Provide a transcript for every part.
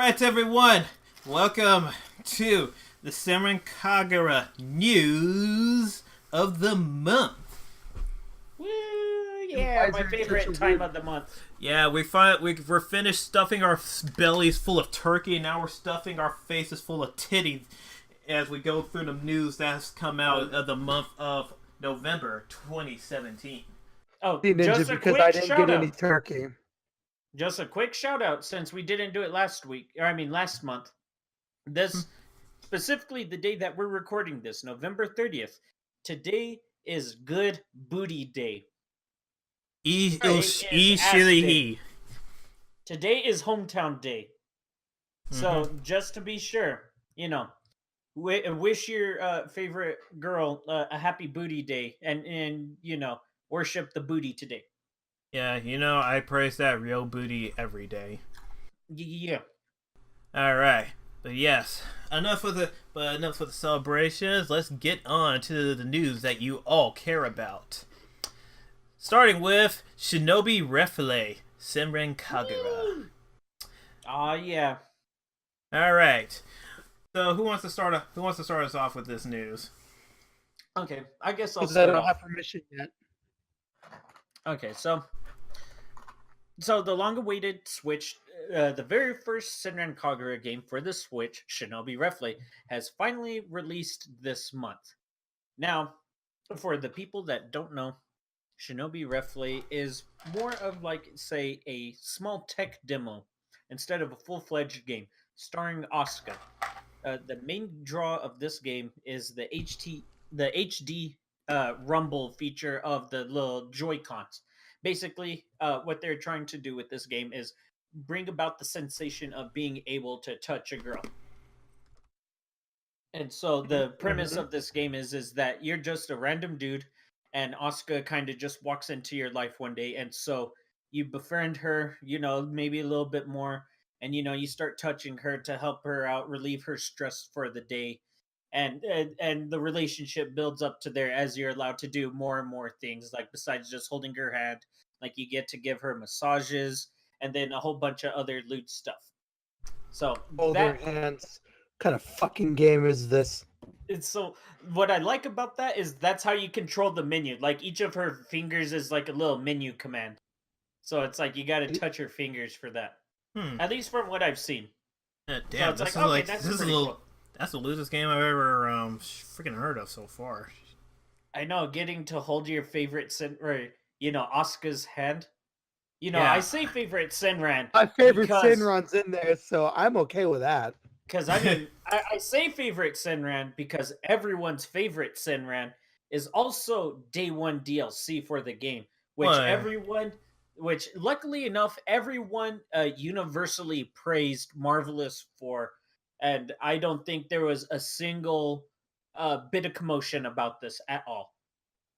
Alright, everyone. Welcome to the Senran Kagura News of the Month. Woo! Yeah, my favorite time of the month. Yeah, we're finished stuffing our bellies full of turkey, and now we're stuffing our faces full of titties as we go through the news that's come out of the month of November 2017. Oh, Ninja, just a because quick I didn't shout get any out. turkey. Just a quick shout out since we didn't do it last week, or I mean last month. This specifically the day that we're recording this, November 30th. Today is Good Booty Day. Today is Hometown Day. So just to be sure, wish your favorite girl a happy booty day, and worship the booty today. Yeah, I praise that real booty every day. Yeah. Alright. But yes, enough for the celebrations. Let's get on to the news that you all care about. Starting with Shinobi Refle, Senran Kagura. Aw, yeah. Alright. So who wants to start us off with this news? Okay, I guess I'll Because I start don't off. have permission yet. Okay, so the long-awaited Switch, the very first Senran Kagura game for the Switch, Shinobi Refle, has finally released this month. Now, for the people that don't know, Shinobi Refle is more of like, say, a small tech demo instead of a full-fledged game starring Asuka. The main draw of this game is the HD rumble feature of the little Joy-Cons. Basically, what they're trying to do with this game is bring about the sensation of being able to touch a girl. And so the premise of this game is that you're just a random dude, and Asuka kind of just walks into your life one day, and so you befriend her, maybe a little bit more, and you start touching her to help her out, relieve her stress for the day, and the relationship builds up to there as you're allowed to do more and more things, like besides just holding her hand, like you get to give her massages, and then a whole bunch of other loot stuff. So Hold their hands. What kind of fucking game is this? So what I like about that is that's how you control the menu. Like each of her fingers is like a little menu command. So it's like you got to touch her fingers for that. At least from what I've seen. Damn, so this like, is okay, this is a little. Cool. That's the loosest game I've ever freaking heard of so far. I know, getting to hold your favorite Asuka's hand. Yeah. I say favorite Senran. My favorite Senran's in there, so I'm okay with that. Because I mean, I say favorite Senran because everyone's favorite Senran is also day one DLC for the game, which luckily enough, everyone universally praised Marvelous for, and I don't think there was a single bit of commotion about this at all.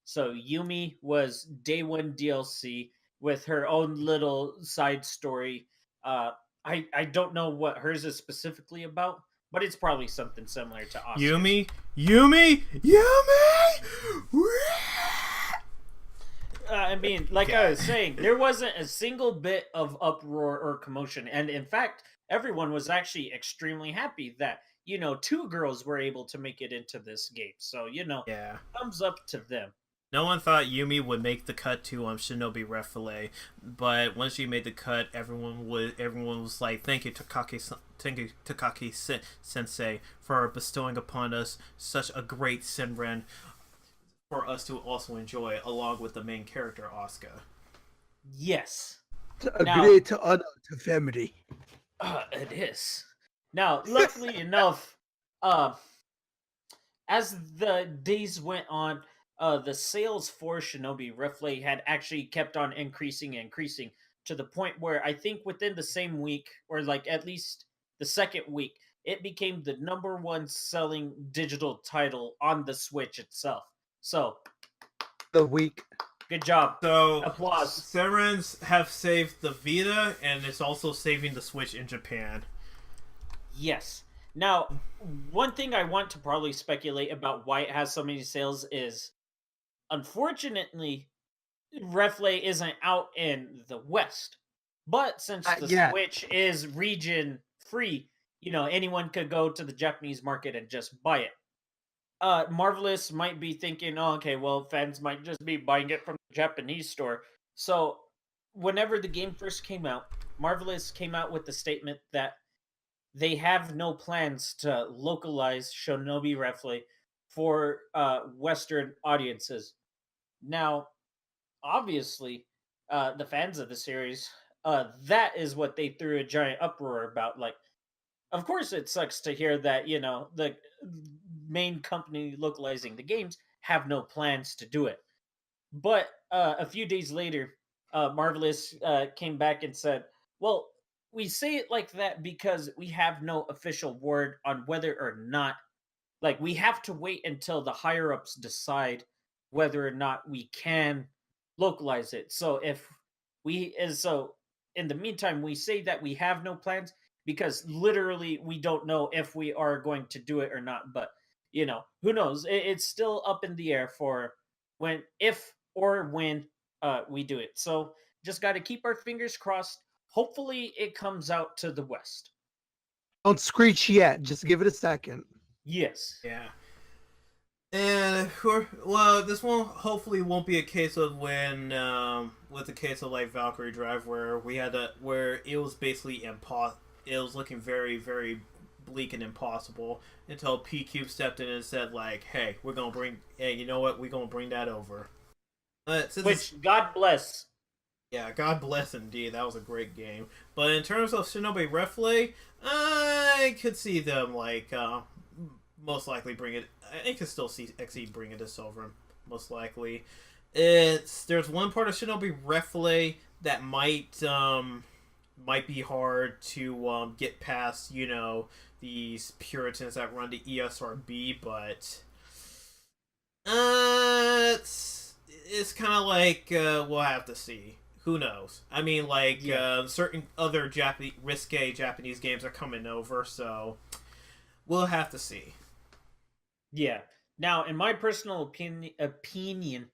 So Yumi was day one DLC with her own little side story. I don't know what hers is specifically about, but it's probably something similar to Oscar's. Yumi! I mean, like I was saying, there wasn't a single bit of uproar or commotion, and in fact, everyone was actually extremely happy that two girls were able to make it into this game. So yeah, thumbs up to them. No one thought Yumi would make the cut to Shinobi Refle, but once she made the cut, everyone was like, "Thank you, Takaki Sensei, for bestowing upon us such a great Senran for us to also enjoy, along with the main character Asuka." Yes, a great honor to family. It is. Now, luckily enough, as the days went on, the sales for Shinobi Refle had actually kept on increasing to the point where I think within the same week, or like at least the second week, it became the number one selling digital title on the Switch itself. So, the week. Good job. So, applause. Senrans have saved the Vita, and it's also saving the Switch in Japan. Yes. Now, one thing I want to probably speculate about why it has so many sales is, unfortunately, Refle isn't out in the West. But since the Switch is region free. Anyone could go to the Japanese market and just buy it. Marvelous might be thinking, oh, okay, well, fans might just be buying it from the Japanese store. So, whenever the game first came out, Marvelous came out with the statement that they have no plans to localize Shinobi Refle for Western audiences. Now, obviously, the fans of the series, that is what they threw a giant uproar about. Like, of course, it sucks to hear that the main company localizing the games have no plans to do it. But a few days later, Marvelous came back and said, "Well, we say it like that because we have no official word on whether or not, like, we have to wait until the higher ups decide whether or not we can localize it. So in the meantime, we say that we have no plans because literally we don't know if we are going to do it or not. But who knows? It's still up in the air for when, if or when we do it. So just got to keep our fingers crossed. Hopefully, it comes out to the West. Don't screech yet. Just give it a second. Yes. Yeah. And this one hopefully won't be a case of when with the case of like Valkyrie Drive where it was basically it was looking very, very bleak and impossible until P Cube stepped in and said like, hey, you know what, we're gonna bring that over. Which, God bless. Yeah, God bless indeed. That was a great game. But in terms of Shinobi Refle, I could see them like most likely bring it. I could still see XE bringing this over. Most likely, there's one part of Shinobi Refle that might be hard to get past. These Puritans that run the ESRB, but it's kind of like we'll have to see. Who knows? I mean, like certain other risque Japanese games are coming over, so we'll have to see. Yeah. Now, in my personal opinion,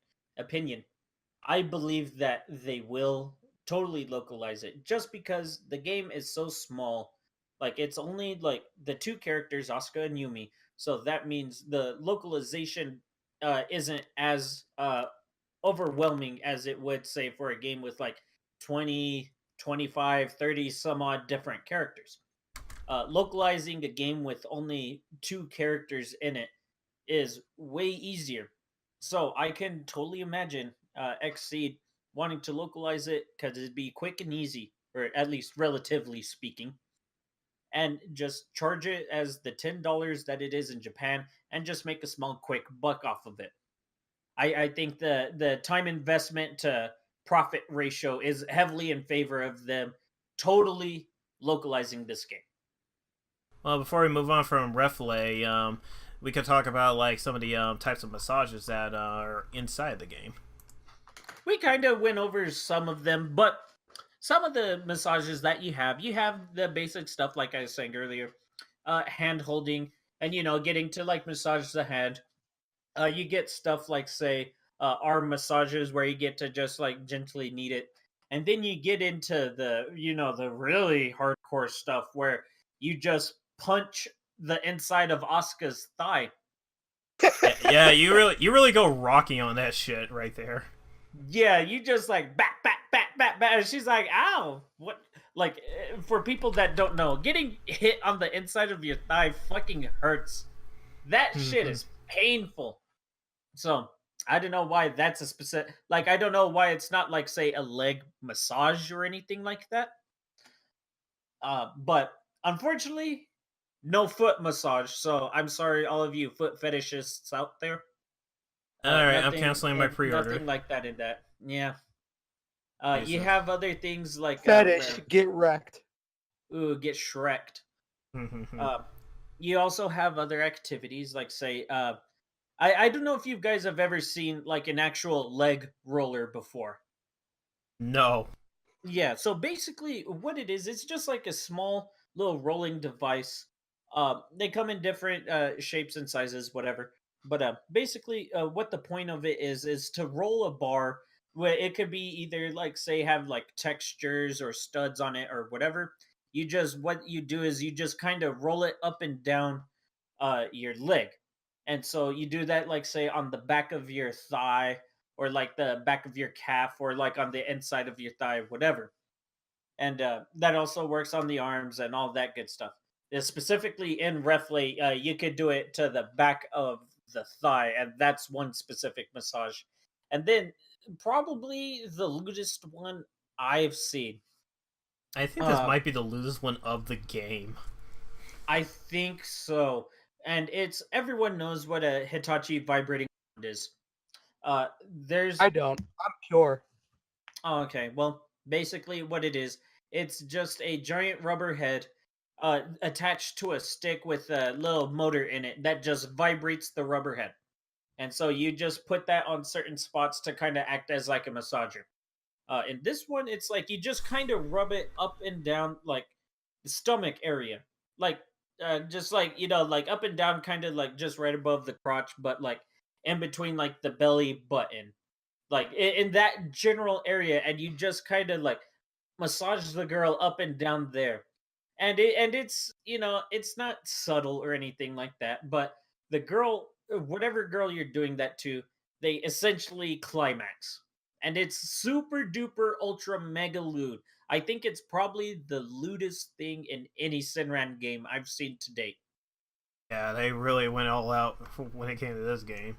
I believe that they will totally localize it just because the game is so small. Like, it's only like the two characters, Asuka and Yumi. So that means the localization isn't as overwhelming as it would say for a game with like 20, 25, 30 some odd different characters. Localizing a game with only two characters in it is way easier. So I can totally imagine Xseed wanting to localize it because it'd be quick and easy, or at least relatively speaking, and just charge it as the $10 that it is in Japan, and just make a small, quick buck off of it. I think the time investment to profit ratio is heavily in favor of them totally localizing this game. Well, before we move on from Refle, we could talk about like some of the types of massages that are inside the game. We kind of went over some of them, but some of the massages that you have the basic stuff like I was saying earlier, hand holding, and getting to like massage the hand. You get stuff like say arm massages where you get to just like gently knead it, and then you get into the really hardcore stuff where you just punch the inside of Asuka's thigh. Yeah, you really go Rocky on that shit right there. Yeah, you just like bat bat bat bat bat, and she's like, "Ow!" What? Like, for people that don't know, getting hit on the inside of your thigh fucking hurts. That shit is painful. So I don't know why that's a specific. Like, I don't know why it's not like say a leg massage or anything like that. But unfortunately, no foot massage. So I'm sorry, all of you foot fetishists out there. All right, I'm canceling my pre-order. Nothing like that in that. Yeah. You so- have other things like Fetish, get wrecked. ooh, get shreked. You also have other activities like say, I don't know if you guys have ever seen like an actual leg roller before. No. Yeah, so basically what it is, it's just like a small little rolling device. They come in different shapes and sizes, whatever. But basically, what the point of it is to roll a bar where it could be either like say have like textures or studs on it or whatever. what you do is you just kind of roll it up and down your leg. And so you do that, like, say, on the back of your thigh, or like the back of your calf, or like on the inside of your thigh, whatever. And that also works on the arms and all that good stuff. Specifically in Refle, you could do it to the back of the thigh, and that's one specific massage. And then probably the lewdest one I've seen. I think this Uh, might be the loosest one of the game. I think so. And it's everyone knows what a Hitachi vibrating is. There's I don't. I'm pure. Oh, okay. Well, basically, what it is, it's just a giant rubber head attached to a stick with a little motor in it that just vibrates the rubber head. And so you just put that on certain spots to kind of act as like a massager. In this one, it's like you just kind of rub it up and down, like the stomach area, like just like, like up and down, kind of like just right above the crotch, but like in between like the belly button, like in that general area, and you just kind of like massage the girl up and down there. And it's, it's not subtle or anything like that, but the girl, whatever girl you're doing that to, they essentially climax. And it's super duper ultra mega lewd. I think it's probably the lewdest thing in any Senran game I've seen to date. Yeah, they really went all out when it came to this game.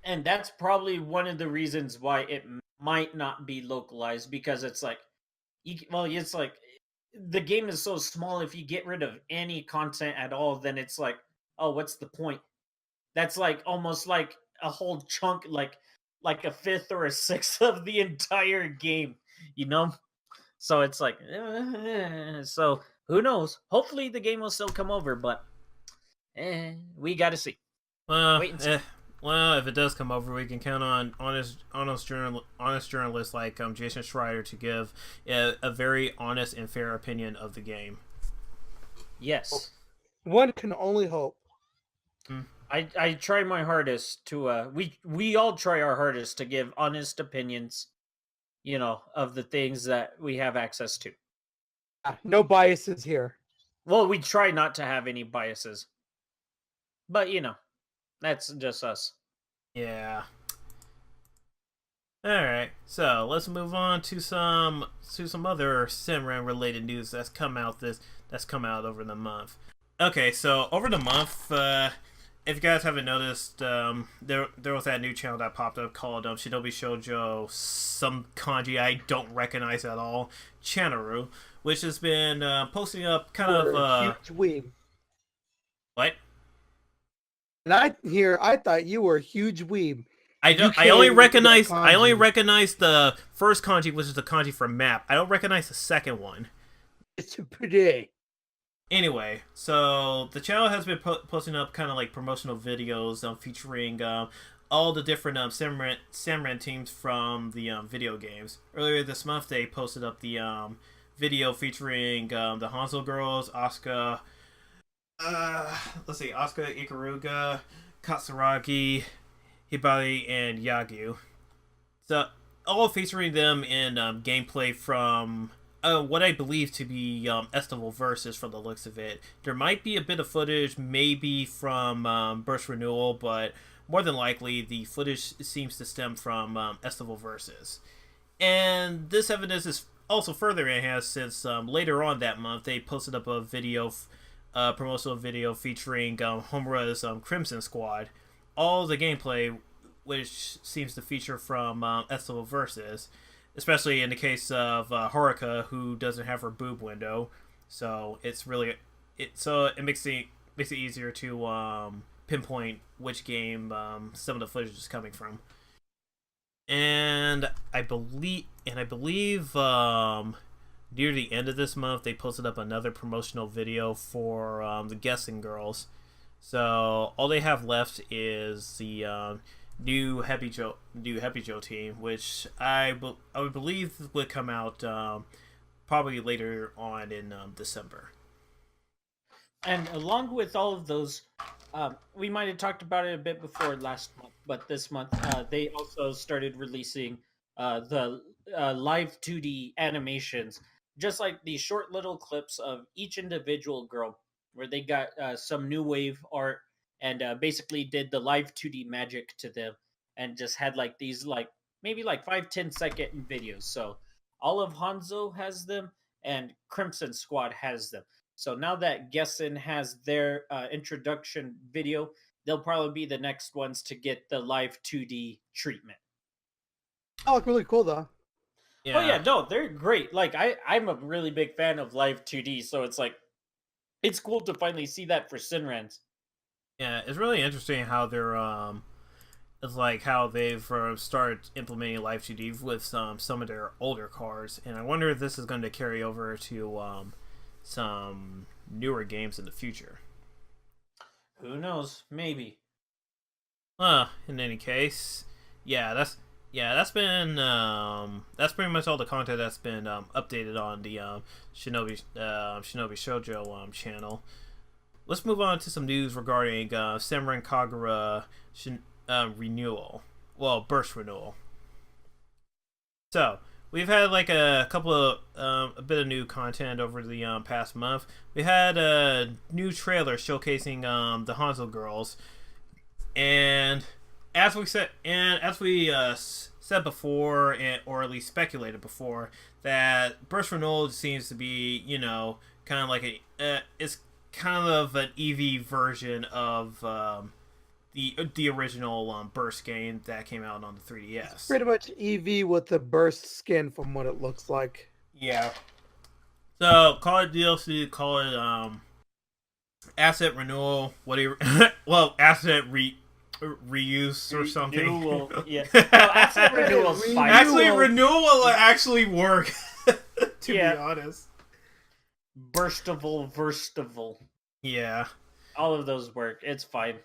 And that's probably one of the reasons why it might not be localized, because it's like, it's like the game is so small. If you get rid of any content at all, then it's like, oh, what's the point? That's like almost like a whole chunk, like a fifth or a sixth of the entire game, you know. So it's like, so who knows? Hopefully the game will still come over, but we got to see. Well, Wait and see. well, if it does come over, we can count on honest journalists like Jason Schreier to give a very honest and fair opinion of the game. Yes. One can only hope. I try my hardest to we all try our hardest to give honest opinions, of the things that we have access to. No biases here. Well, we try not to have any biases. But that's just us. Yeah. All right, so let's move on to some other Simran related news that's come out over the month. Okay, so over the month, if you guys haven't noticed, there was that new channel that popped up called Shinobi Shoujo, some kanji I don't recognize at all, Chanaru, which has been posting up kind You're of a huge weeb. what? And I thought you were a huge weeb. I only recognize the first kanji, which is the kanji from Map. I don't recognize the second one. It's pretty. Anyway, so the channel has been posting up kind of like promotional videos featuring all the different Senran teams from the video games. Earlier this month, they posted up the video featuring the Hanzo girls, Asuka, Asuka, Ikaruga, Katsuragi, Hibari, and Yagyu. So, all featuring them in gameplay from what I believe to be Estival Versus from the looks of it. There might be a bit of footage, maybe from Burst Renewal, but more than likely the footage seems to stem from Estival Versus. And this evidence is also further enhanced since later on that month they posted up a video, promotional video featuring Homura's Crimson Squad. All the gameplay, which seems to feature from Estival Versus, especially in the case of Haruka, who doesn't have her boob window, so it makes it easier to pinpoint which game some of the footage is coming from. And I believe near the end of this month they posted up another promotional video for the Guessing Girls. So all they have left is the new Happy Joe team, which I would believe would come out probably later on in December. And along with all of those, we might have talked about it a bit before last month, but this month they also started releasing the live 2D animations just like these short little clips of each individual girl where they got some new wave art and basically did the live 2D magic to them and just had like these like maybe like 5-10 second videos. So all of Hanzo has them and Crimson Squad has them. So now that Gessen has their introduction video, they'll probably be the next ones to get the live 2D treatment. Oh, look really cool though. Oh yeah, Yeah, no, they're great. Like I'm a really big fan of live 2D, so it's like it's cool to finally see that for Sinrans. yeah, it's really interesting how they're it's like how they've started implementing Live 2D with some of their older cars, and I wonder if this is going to carry over to some newer games in the future. Who knows? Maybe. In any case, yeah, that's been that's pretty much all the content that's been updated on the Shinobi Shoujo channel. Let's move on to some news regarding Senran Kagura renewal. Well, burst renewal. So we've had like a couple of a bit of new content over the past month. We had a new trailer showcasing the Hanzo girls, and as we said before, or at least speculated before, that burst renewal seems to be kind of like it's kind of an EV version of the original Burst game that came out on the 3DS. Pretty much EV with the burst skin from what it looks like. Yeah. So call it DLC, call it asset renewal. What do you? Well, asset reuse or something. Renewal, yeah. No, asset renewal is fine. Actually, renewal will actually work. To Yeah. be honest. Burstival. Yeah. All of those work. It's fine.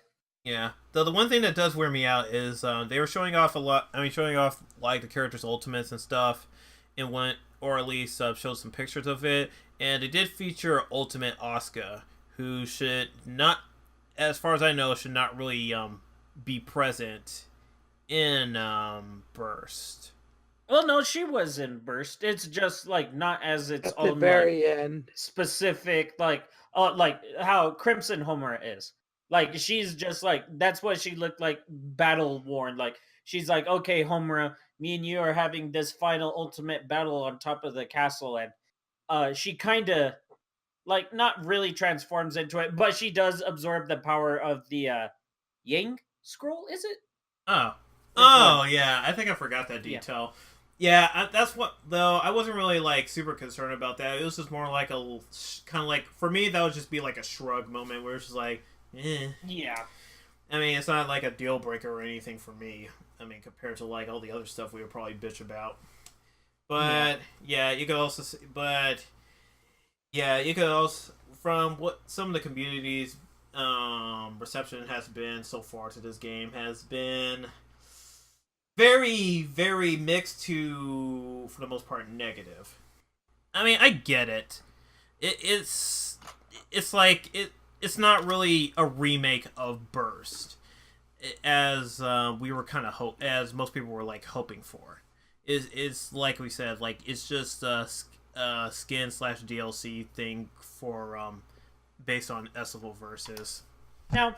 Yeah. Though the one thing that does wear me out is they were showing off a lot. I mean, showing off like the characters' ultimates and stuff, and went or at least showed some pictures of it. And they did feature Ultimate Asuka, who should not, as far as I know, should not really be present in Burst. Well, no, she was in Burst. It's just like not as its At the own like, very end. specific like how Crimson Homer is. Like she's just like that's what she looked like battle worn. Like she's like, okay, Homer, me and you are having this final ultimate battle on top of the castle, and she kind of like not really transforms into it, but she does absorb the power of the Yang scroll. Is it? Oh. Which one? Yeah. I think I forgot that detail. Yeah, that's what, though, I wasn't really, like, super concerned about that. It was just more like a, kind of like, for me, that would just be like a shrug moment where it's just like, eh. Yeah. I mean, it's not like a deal breaker or anything for me. I mean, compared to, like, all the other stuff we would probably bitch about. But, yeah, you could also, from what some of the community's reception has been so far to this game has been very, very mixed to, for the most part, negative. I mean, I get it. It's like it's not really a remake of Burst, as we were kind of as most people were like hoping for. Is like we said, like it's just a skin / DLC thing for based on Estival versus. Now,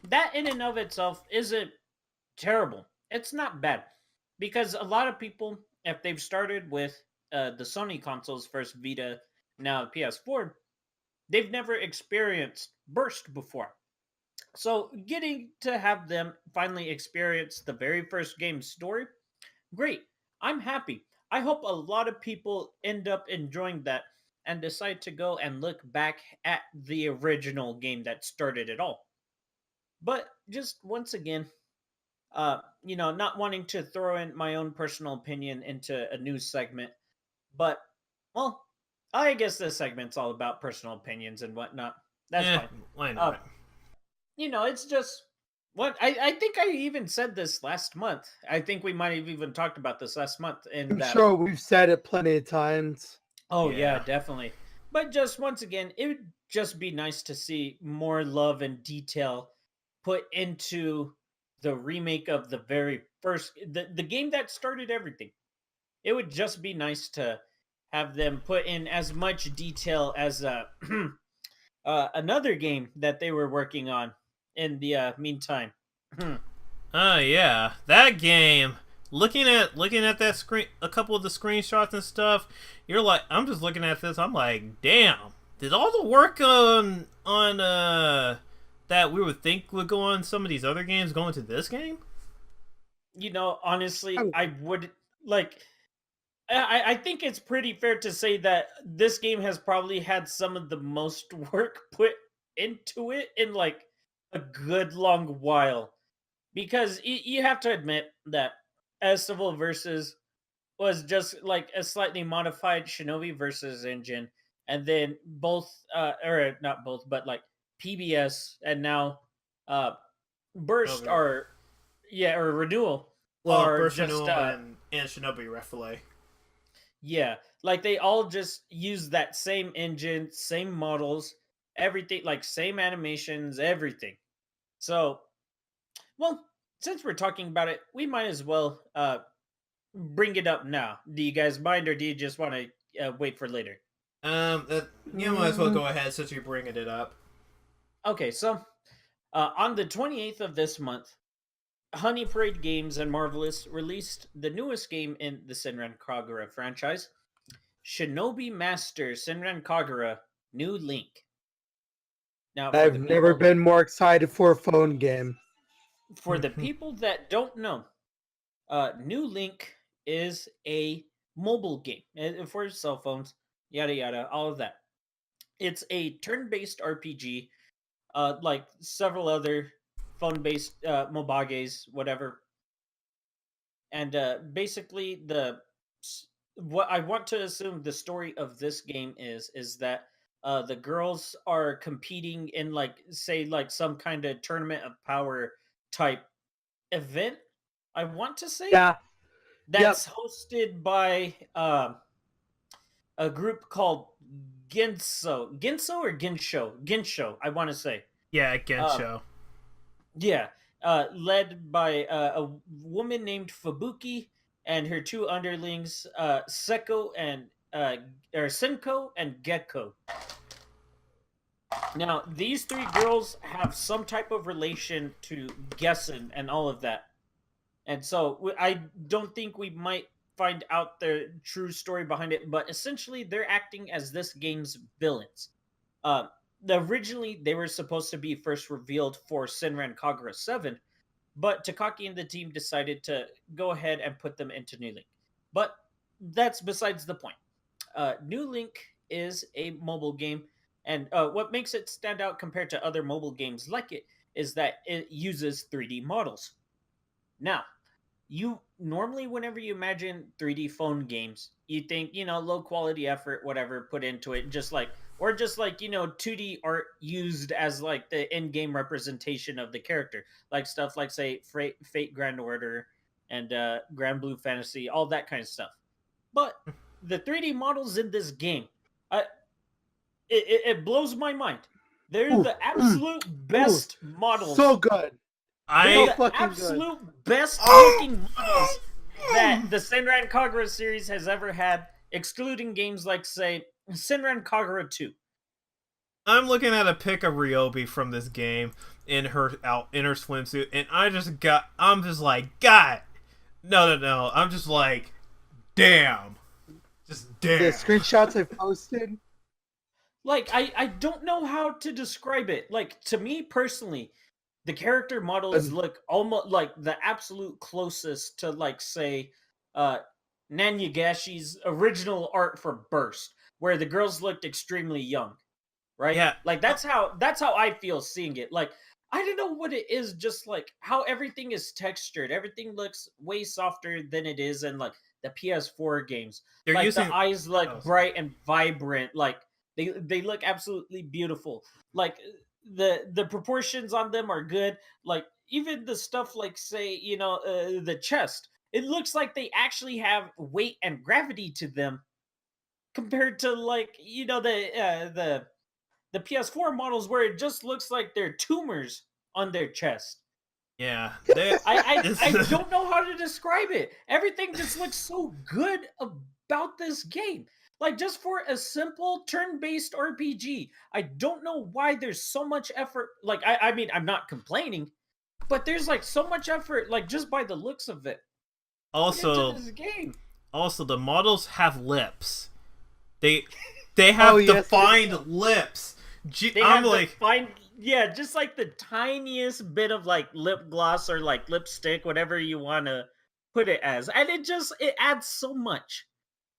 that in and of itself isn't terrible. It's not bad. Because a lot of people, if they've started with the Sony consoles, first Vita, now PS4, they've never experienced Burst before. So getting to have them finally experience the very first game's story, great. I'm happy. I hope a lot of people end up enjoying that and decide to go and look back at the original game that started it all. But just once again, not wanting to throw in my own personal opinion into a news segment, but well, I guess this segment's all about personal opinions and whatnot. That's fine. Why not? It's just what I think I even said this last month. I think we might have even talked about this last month. In I'm that, sure we've said it plenty of times. oh yeah, Yeah. definitely. But just once again, it would just be nice to see more love and detail put into the remake of the very first the game that started everything. It would just be nice to have them put in as much detail as another game that they were working on in the meantime. Oh yeah, that game. Looking at that screen, a couple of the screenshots and stuff, you're like, I'm just looking at this. I'm like, damn, did all the work on that we would think would go on some of these other games go into this game? Honestly, Oh. I would like. I think it's pretty fair to say that this game has probably had some of the most work put into it in like a good long while. Because you have to admit that Estival versus was just like a slightly modified Shinobi versus engine, and then both, or not both, but like PBS and now uh, Burst Over. are, yeah, or Renewal Well, are Burst just, Renewal and Shinobi Refle. yeah, like they all just use that same engine, same models, everything, like same animations, everything. So, well, since we're talking about it, we might as well bring it up now. Do you guys mind, or do you just want to wait for later? You might as well go ahead since you're bringing it up. Okay, so on the 28th of this month, Honey Parade Games and Marvelous released the newest game in the Senran Kagura franchise, Shinobi Master Senran Kagura New Link. Now, I've never been more excited for a phone game. For the people that don't know, New Link is a mobile game for cell phones, yada yada, all of that. It's a turn-based RPG, like several other phone-based mobages, whatever. And basically, what I want to assume the story of this game is that the girls are competing in like say like some kind of tournament of power type event. I want to say Yeah. Yep. that's hosted by a group called Ginso or Ginsho. I want to say, Yeah, Gensho. yeah, led by a woman named Fubuki and her two underlings, Seko and or Senko and Gecko. Now, these three girls have some type of relation to Gessen and all of that. And so I don't think we might find out the true story behind it, but essentially they're acting as this game's villains. Uh, Originally, they were supposed to be first revealed for Senran Kagura 7, but Takaki and the team decided to go ahead and put them into New Link. But that's besides the point. New Link is a mobile game, and what makes it stand out compared to other mobile games like it is that it uses 3D models. Now, you normally, whenever you imagine 3D phone games, you think, low quality effort, whatever, put into it, just like, or just like, 2D art used as like the in game representation of the character, like stuff like, say, Fate Grand Order and Grand Blue Fantasy, all that kind of stuff. But the 3D models in this game, it blows my mind. They're the absolute best models. So good. They're I the absolute best looking models that the Senran Kagura series has ever had, excluding games like, say, Senran Kagura 2. I'm looking at a pic of Ryobi from this game in her swimsuit, and I'm just like, God, no. I'm just like, damn, just damn. The screenshots I posted. Like, I don't know how to describe it. Like, to me personally, the character models look almost like the absolute closest to, like, say, Nanyagashi's original art for Burst, where the girls looked extremely young, right? Yeah. Like, that's how I feel seeing it. Like, I don't know what it is, just like how everything is textured. Everything looks way softer than it is in like the PS4 games. They're like using the eyes look bright and vibrant. Like they look absolutely beautiful. Like the proportions on them are good. Like even the stuff like say the chest. It looks like they actually have weight and gravity to them compared to like the PS4 models where it just looks like they're tumors on their chest. Yeah. I don't know how to describe it. Everything just looks so good about this game. Like just for a simple turn-based RPG. I don't know why there's so much effort. Like I mean, I'm not complaining, but there's like so much effort, like just by the looks of it, put into Also, this game. the models have lips. They they have yes, defined lips. They I'm have the like, fine, yeah, just like the tiniest bit of like lip gloss or like lipstick, whatever you want to put it as, and it adds so much.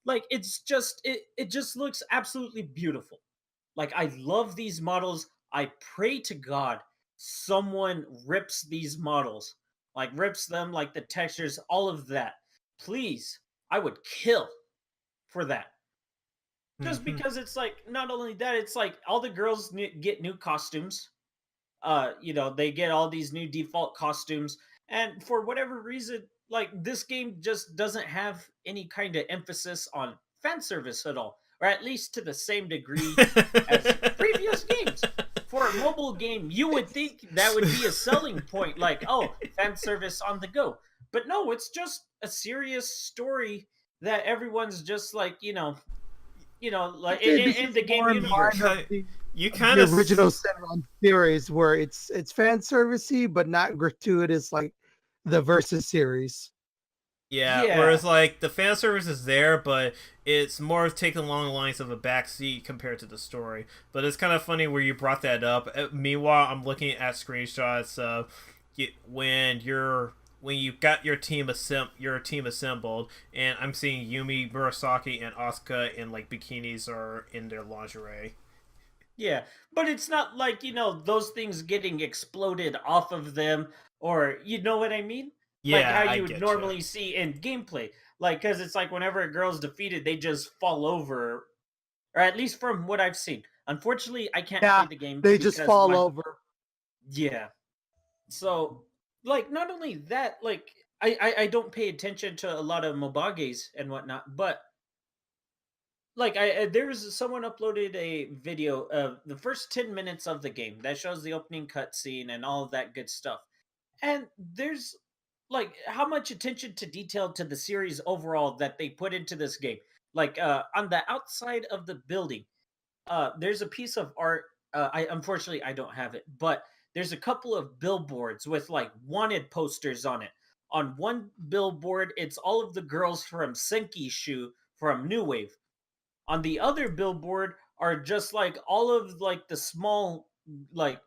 Like it just looks absolutely beautiful. Like I love these models. I pray to God someone rips these models, like rips them, like the textures, all of that. Please, I would kill for that. Just mhm. because it's like not only that, it's like all the girls get new costumes. You know, they get all these new default costumes, and for whatever reason, like this game just doesn't have any kind of emphasis on fan service at all, or at least to the same degree as previous games. For a mobile game, you would think that would be a selling point, like, oh, fan service on the go. But no, it's just a serious story that everyone's just like, like this in is the game more in you line universe. of kind the you of kind the of original Senran series, where it's fan servicey but not gratuitous like the Versus series. yeah. Yeah, Whereas like the fan service is there, but it's more of taking along the lines of a backseat compared to the story. But it's kind of funny where you brought that up. Meanwhile, I'm looking at screenshots of when you got your team assembled, and I'm seeing Yumi, Murasaki, and Asuka in like bikinis or in their lingerie. yeah. But it's not like, those things getting exploded off of them, or you know what I mean? Like how Yeah, I you would get you. normally see in gameplay. Like, because it's like whenever a girl's defeated, they just fall over, or at least from what I've seen. Unfortunately, I can't play Yeah, the game they just because fall my. over. Yeah. So, like, not only that, like, I don't pay attention to a lot of mobages and whatnot, but like there was someone uploaded a video of the first 10 minutes of the game that shows the opening cutscene and all of that good stuff, and there's like how much attention to detail to the series overall that they put into this game. Like on the outside of the building, there's a piece of art. I unfortunately I don't have it, but there's a couple of billboards with like wanted posters on it. On one billboard, it's all of the girls from Senki Shu from New Wave. On the other billboard are just like all of like the small, like,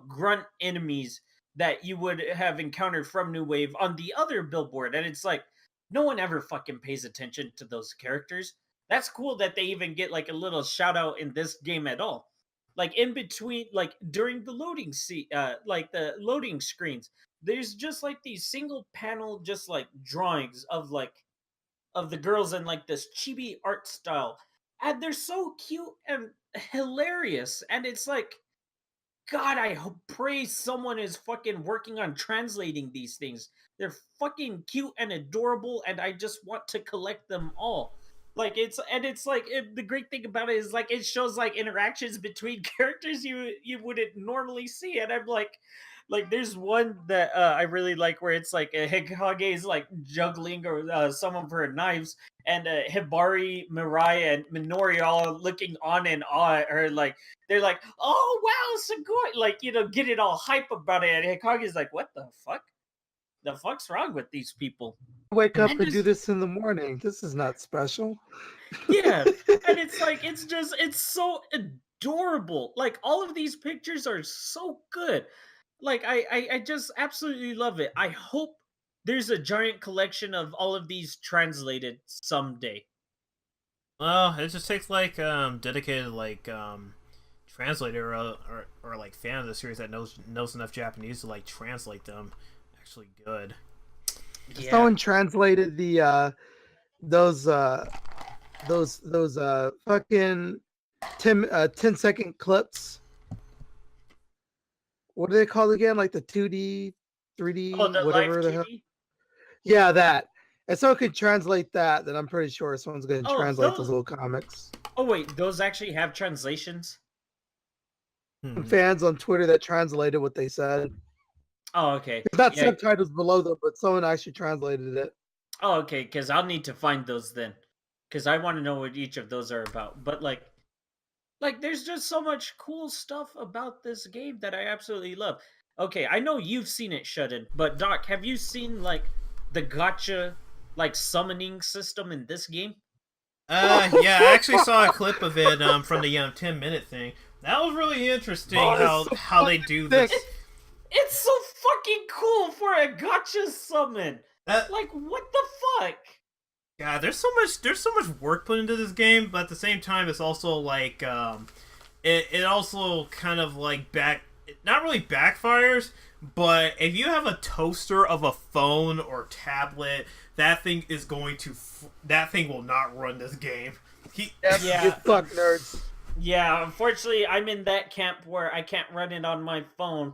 grunt enemies that you would have encountered from New Wave on the other billboard. And it's like no one ever fucking pays attention to those characters. That's cool that they even get like a little shout out in this game at all. Like in between, like during the like the loading screens, there's just like these single panel just like drawings of the girls in like this chibi art style, and they're so cute and hilarious. And it's like, God, pray someone is fucking working on translating these things. They're fucking cute and adorable, and I just want to collect them all. Like it's like the great thing about it is like it shows like interactions between characters you wouldn't normally see, and I'm like there's one that I really like where it's like Hikage is like juggling or some of her knives, and Hibari, Mirai, and Minori all looking on and awe at her, like they're like, "Oh wow, Sugoi!" Like get it all hype about it, and Hikage's like, "What the fuck? The fuck's wrong with these people?" Wake up And and do just this in the morning. This is not special. yeah, and it's like it's so adorable. Like all of these pictures are so good. Like I just absolutely love it. I hope there's a giant collection of all of these translated someday. Well, it just takes like dedicated like translator or like fan of the series that knows enough Japanese to like translate them actually good. Yeah. Someone translated the those fucking 10-second clips. What are they called again? Like the 2D, Oh, 3D, the live whatever the hell. TV. Yeah, that. And someone could translate that, then I'm pretty sure someone's going to Oh, translate those those. little comics. Oh wait, those actually have translations. Some Hmm. fans on Twitter that translated what they said. Oh, okay. It's not Yeah. subtitles below them, but someone actually translated it. Oh, okay. Because I'll need to find those then. because I want to know what each of those are about. But like there's just so much cool stuff about this game that I absolutely love. Okay, I know you've seen it, Shudden, but Doc, have you seen like the gotcha like summoning system in this game? Yeah, I actually saw a clip of it from the 10-minute thing. That was really interesting Oh, how it's so how they do thick. this. It's so fucking cool for a gotcha summon. That Like what the fuck? God, there's so much work put into this game, but at the same time, it's also like it also kind of like not really backfires, but if you have a toaster of a phone or tablet, that thing is going to that thing will not run this game. Yeah. You fuck nerds. Yeah, unfortunately, I'm in that camp where I can't run it on my phone.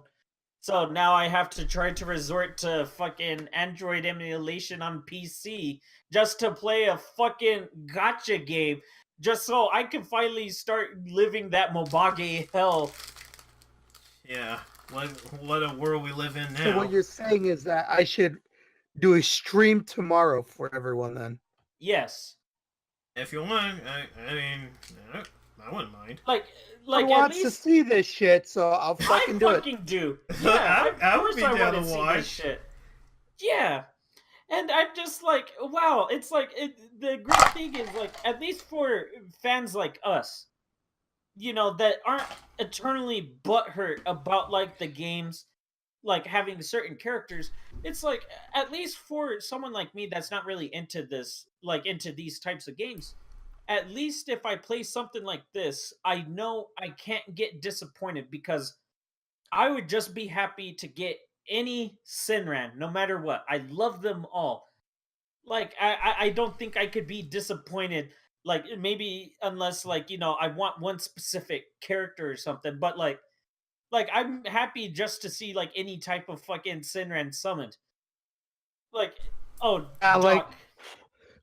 So now I have to try to resort to fucking Android emulation on PC just to play a fucking gotcha game, just so I can finally start living that Mobage hell. Yeah, what a world we live in So now. what you're saying is that I should do a stream tomorrow for everyone then. Yes. If you want, I mean, I wouldn't mind. Like I at wants to least see this shit, so I'll fucking I do it. fucking do. Yeah, I of would course be I down want to to see watch. this shit. Yeah. And I'm just like, wow, it's like the great thing is like at least for fans like us, you know, that aren't eternally butthurt about like the games like having certain characters, it's like at least for someone like me that's not really into this, like into these types of games, at least if I play something like this, I know I can't get disappointed because I would just be happy to get any Senran, no matter what. I love them all. Like I don't think I could be disappointed. Like maybe unless like I want one specific character or something, but like I'm happy just to see like any type of fucking Senran summoned. Like oh Like Doc,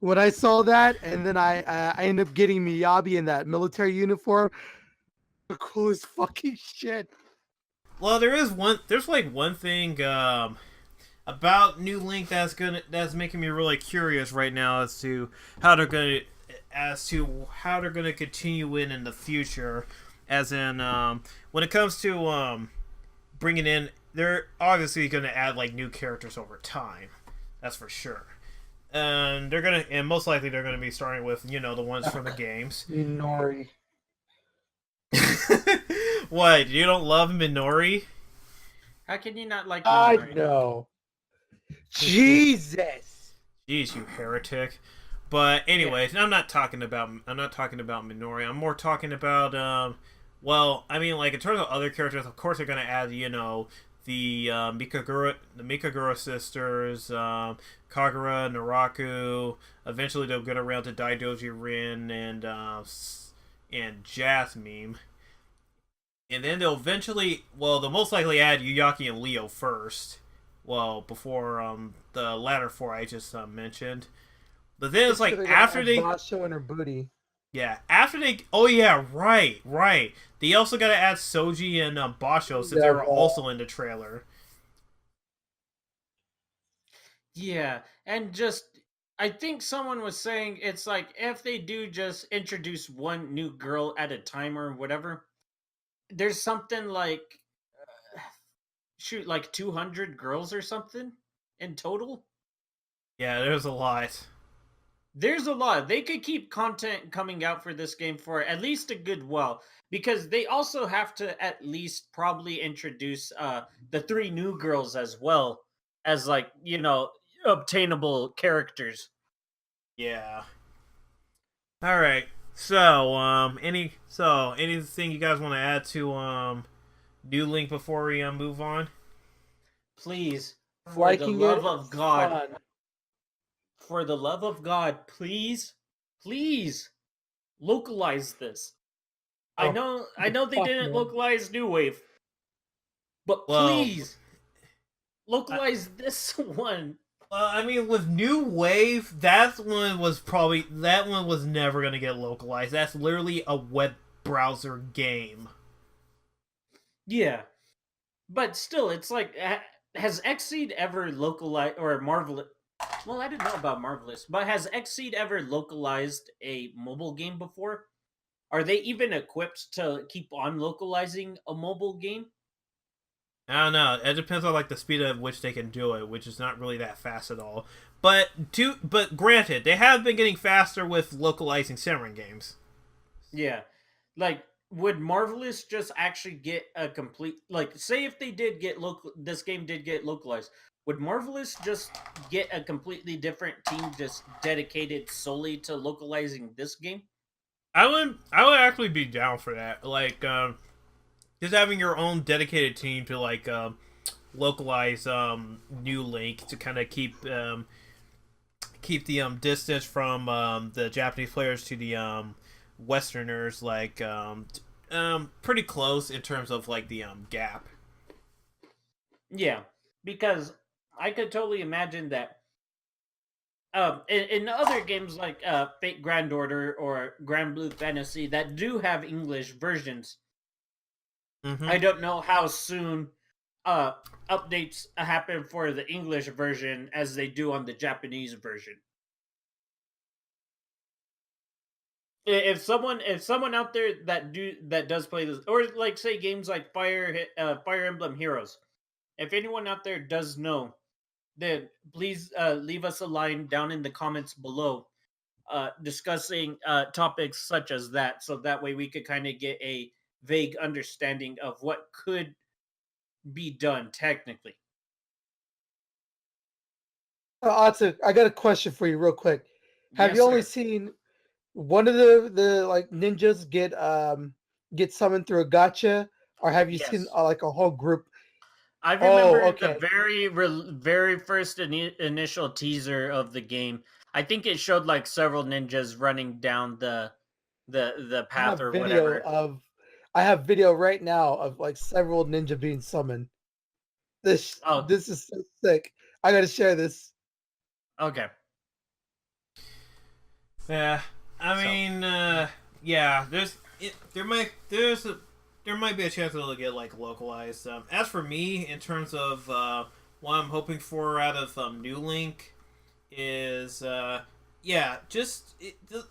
when I saw that, and then I ended up getting Miyabi in that military uniform. The coolest fucking shit. Well, there's like one thing about New Link that's making me really curious right now how they're gonna as to how they're gonna continue in the future. As in, when it comes to bringing in, they're obviously gonna add like new characters over time. That's for sure. And most likely they're gonna be starting with the ones from the games. Minori. What? You don't love Minori? how can you not like I Minori? know. Jesus. Jeez, you heretic. But anyways, I'm not talking about Minori. I'm more talking about well, I mean, like in terms of other characters, of course they're gonna add the Mikagura sisters, Kagura, Naraku. Eventually they'll get around to Daidoji Rin and Jasmine. And then they'll most likely add Yuyaki and Leo first. Well, before the latter four I just mentioned. But then it's like after they Basho in her booty. yeah, after they oh yeah, right. They also got to add Soji and Basho since they were also in the trailer. Yeah, and just I think someone was saying it's like if they do just introduce one new girl at a time or whatever, there's something like shoot like 200 girls or something in total. Yeah, there's a lot. There's a lot. They could keep content coming out for this game for at least a good while because they also have to at least probably introduce the three new girls as well as like, obtainable characters. Yeah. All right. So, anything you guys want to add to New Link before we move on? Please, for Liking the love it, of God, fun. for the love of God, please, please localize this. I know they fuck, didn't man. localize New Wave, but Well, please localize this one. I mean, with New Wave, that one was never gonna get localized. That's literally a web browser game. Yeah, but still, it's like has Xseed ever localized or Marvel? Well, I didn't know about Marvelous, but has Xseed ever localized a mobile game before? Are they even equipped to keep on localizing a mobile game? I don't know. It depends on like the speed at which they can do it, which is not really that fast at all. But granted, they have been getting faster with localizing Senran games. Yeah. Like, would Marvelous just actually get a complete, like, say if they did get local, this game did get localized, would Marvelous just get a completely different team just dedicated solely to localizing this game? I would actually be down for that. Like just having your own dedicated team to like localize New Link to kind of keep the distance from the Japanese players to the Westerners like pretty close in terms of like the gap. Yeah, because I could totally imagine that in other games like Fate Grand Order or Grand Blue Fantasy that do have English versions, Mm-hmm. I don't know how soon uh, updates happen for the English version as they do on the Japanese version. If someone out there that does play this, or like say games like Fire Emblem Heroes, if anyone out there does know, then please leave us a line down in the comments below discussing topics such as that, so that way we could kind of get a vague understanding of what could be done technically. Atsu, I got a question for you, real quick. Have you Yes, only sir. seen one of the like ninjas get summoned through a gotcha, or have you seen Yes. like a whole group? I Oh, remember the okay. very first initial teaser of the game. I think it showed like several ninjas running down the I path have or video whatever. of I have video right now of like several ninja being summoned. Oh, This is so sick. I gotta share this. okay. Yeah, I So, mean, yeah. There might be a chance it'll get like localized. As for me, in terms of what I'm hoping for out of New Link is yeah,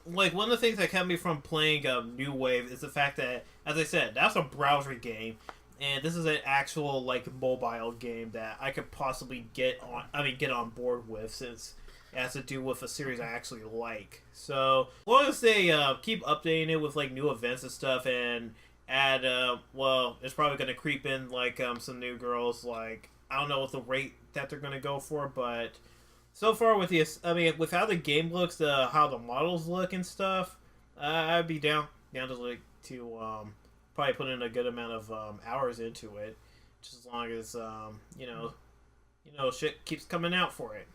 like one of the things that kept me from playing New Wave is the fact that, as I said, that's a browser game, and this is an actual like mobile game that I could possibly get on. I mean, get on board with, since it has to do with a series I actually like. So as long as they keep updating it with like new events and stuff, and add well, it's probably gonna creep in like some new girls. Like I don't know what the rate that they're gonna go for, but so far with the, I mean, with how the game looks, how the models look and stuff, I'd be down to like to probably put in a good amount of hours into it, just as long as shit keeps coming out for it.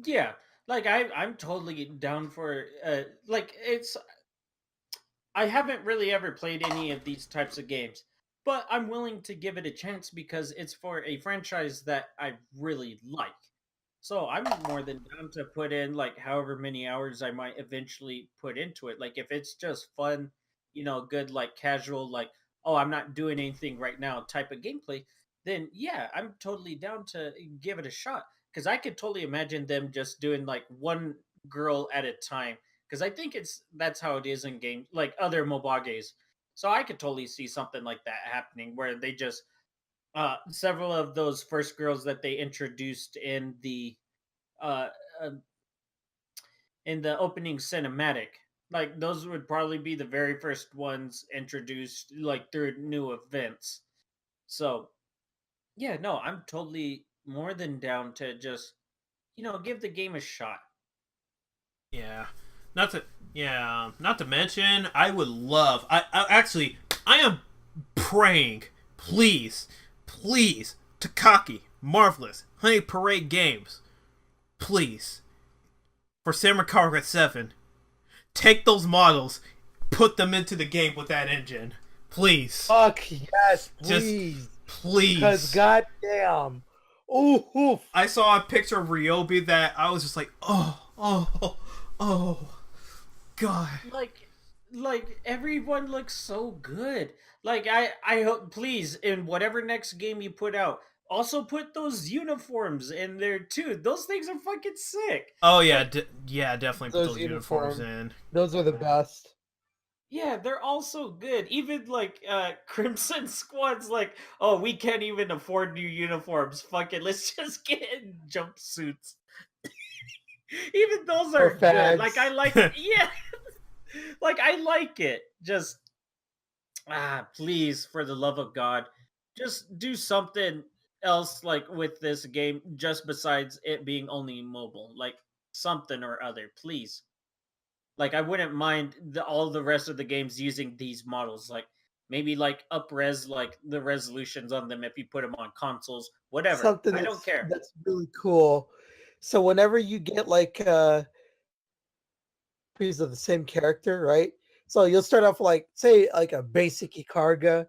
yeah, like I'm totally down for like it's I haven't really ever played any of these types of games, but I'm willing to give it a chance because it's for a franchise that I really like. So I'm more than down to put in like however many hours I might eventually put into it. Like if it's just fun, good like casual like oh I'm not doing anything right now type of gameplay, then yeah, I'm totally down to give it a shot because I could totally imagine them just doing like one girl at a time because I think that's how it is in games like other mobages. So I could totally see something like that happening where they just several of those first girls that they introduced uh, uh in the opening cinematic, like those would probably be the very first ones introduced like through new events. So yeah, no, I'm totally more than down to just give the game a shot. Yeah, not to not to mention, I would love. I actually I am praying, please, please, Takaki, Marvelous, Honey Parade Games, please, for Senran Kagura 7, take those models, put them into the game with that engine. Please. Fuck yes, Just please. Cause please. goddamn. Ooh, oof. I saw a picture of Ryobi that I was just like, oh, oh, oh, God. Like like everyone looks so good. Like I hope, please, in whatever next game you put out, also put those uniforms in there too. Those things are fucking sick. Oh yeah, Like, yeah, definitely put Those those uniforms uniforms, in. those are the best. yeah, they're all so good. Even like Crimson Squad's like, oh, we can't even afford new uniforms. Fuck it, let's just get jumpsuits. Even those Or are good. Like I fags. like, yeah, like I like it. Just please, for the love of God, just do something else like with this game, just besides it being only mobile. Like something or other, please. Like I wouldn't mind all the rest of the games using these models. Like maybe like upres like the resolutions on them if you put them on consoles. Whatever. Something I don't care. that's really cool. So whenever you get like copies of the same character, right? So you'll start off like say like a basic Ikarga,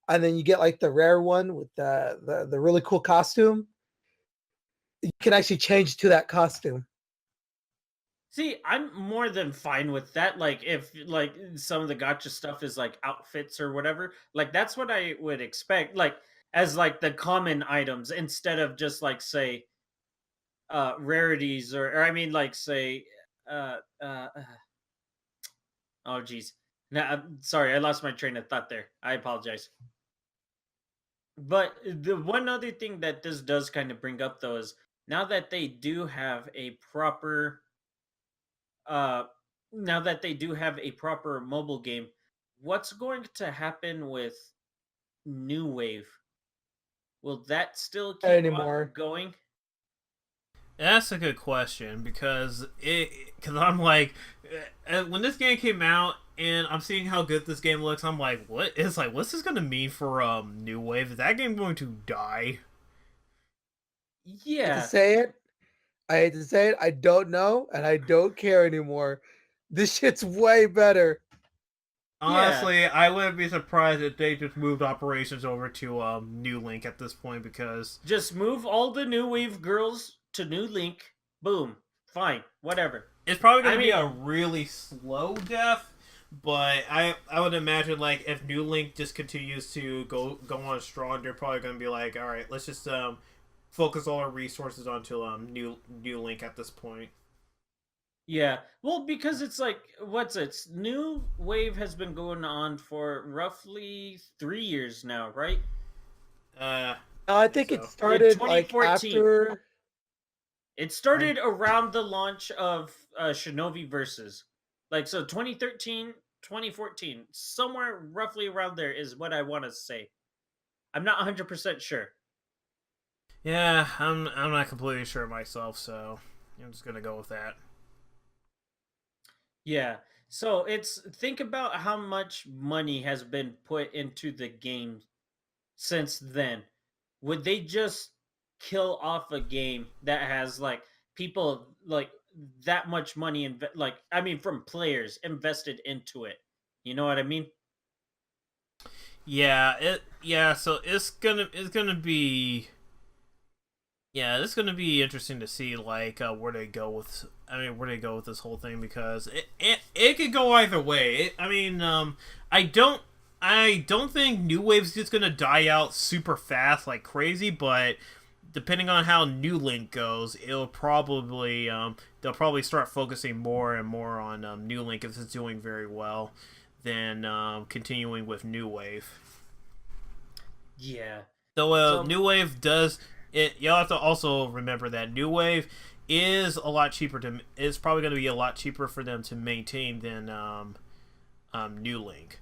and then you get like the rare one with the really cool costume. You can actually change to that costume. See, I'm more than fine with that. Like if like some of the gotcha stuff is like outfits or whatever, like that's what I would expect. Like as like the common items instead of just like say rarities or I mean like say uh uh uh, oh geez. No, I'm sorry, I lost my train of thought there. I apologize. But the one other thing that this does kind of bring up though is now that they do have a proper uh now that they do have a proper mobile game, what's going to happen with New Wave? Will that still keep Anymore. going? That's a good question because I'm like when this game came out and I'm seeing how good this game looks, I'm like, what's this gonna mean for New Wave? Is that game going to die? I hate to Yeah. say it. I hate to say it. I don't know, and I don't care anymore. This shit's way better. Yeah. Honestly, I wouldn't be surprised if they just moved operations over to New Link at this point because Just move all the New Wave girls to New Link. Boom. Fine. Whatever. it's probably going I to be mean, a really slow death. But I would imagine like if New Link just continues to go on strong, they're probably going to be like, all right, let's just focus all our resources onto New Link at this point. yeah. Well, because it's like, what's it? New Wave has been going on for roughly 3 years now, right? Uh, I I think think it so. In started like 2014. after. It I, started around the launch of Shinobi Versus. Like, so 2013, 2014, somewhere roughly around there is what I want to say. I'm not 100% sure. Yeah, I'm not completely sure myself, so I'm just gonna go with that. Yeah. So it's think about how much money has been put into the game since then. Would they just kill off a game that has like people like that much money like I mean from players invested into it? You know what I mean? So it's gonna be it's gonna be interesting to see like where they go with where they go with this whole thing because it could go either way. I don't I don't think New Wave's just gonna die out super fast like crazy, but depending on how New Link goes, it'll probably they'll probably start focusing more and more on New Link if it's doing very well than continuing with New Wave. Yeah. So So New Wave does it. You'll have to also remember that New Wave is a lot cheaper to. It's probably going to be a lot cheaper for them to maintain than New Link.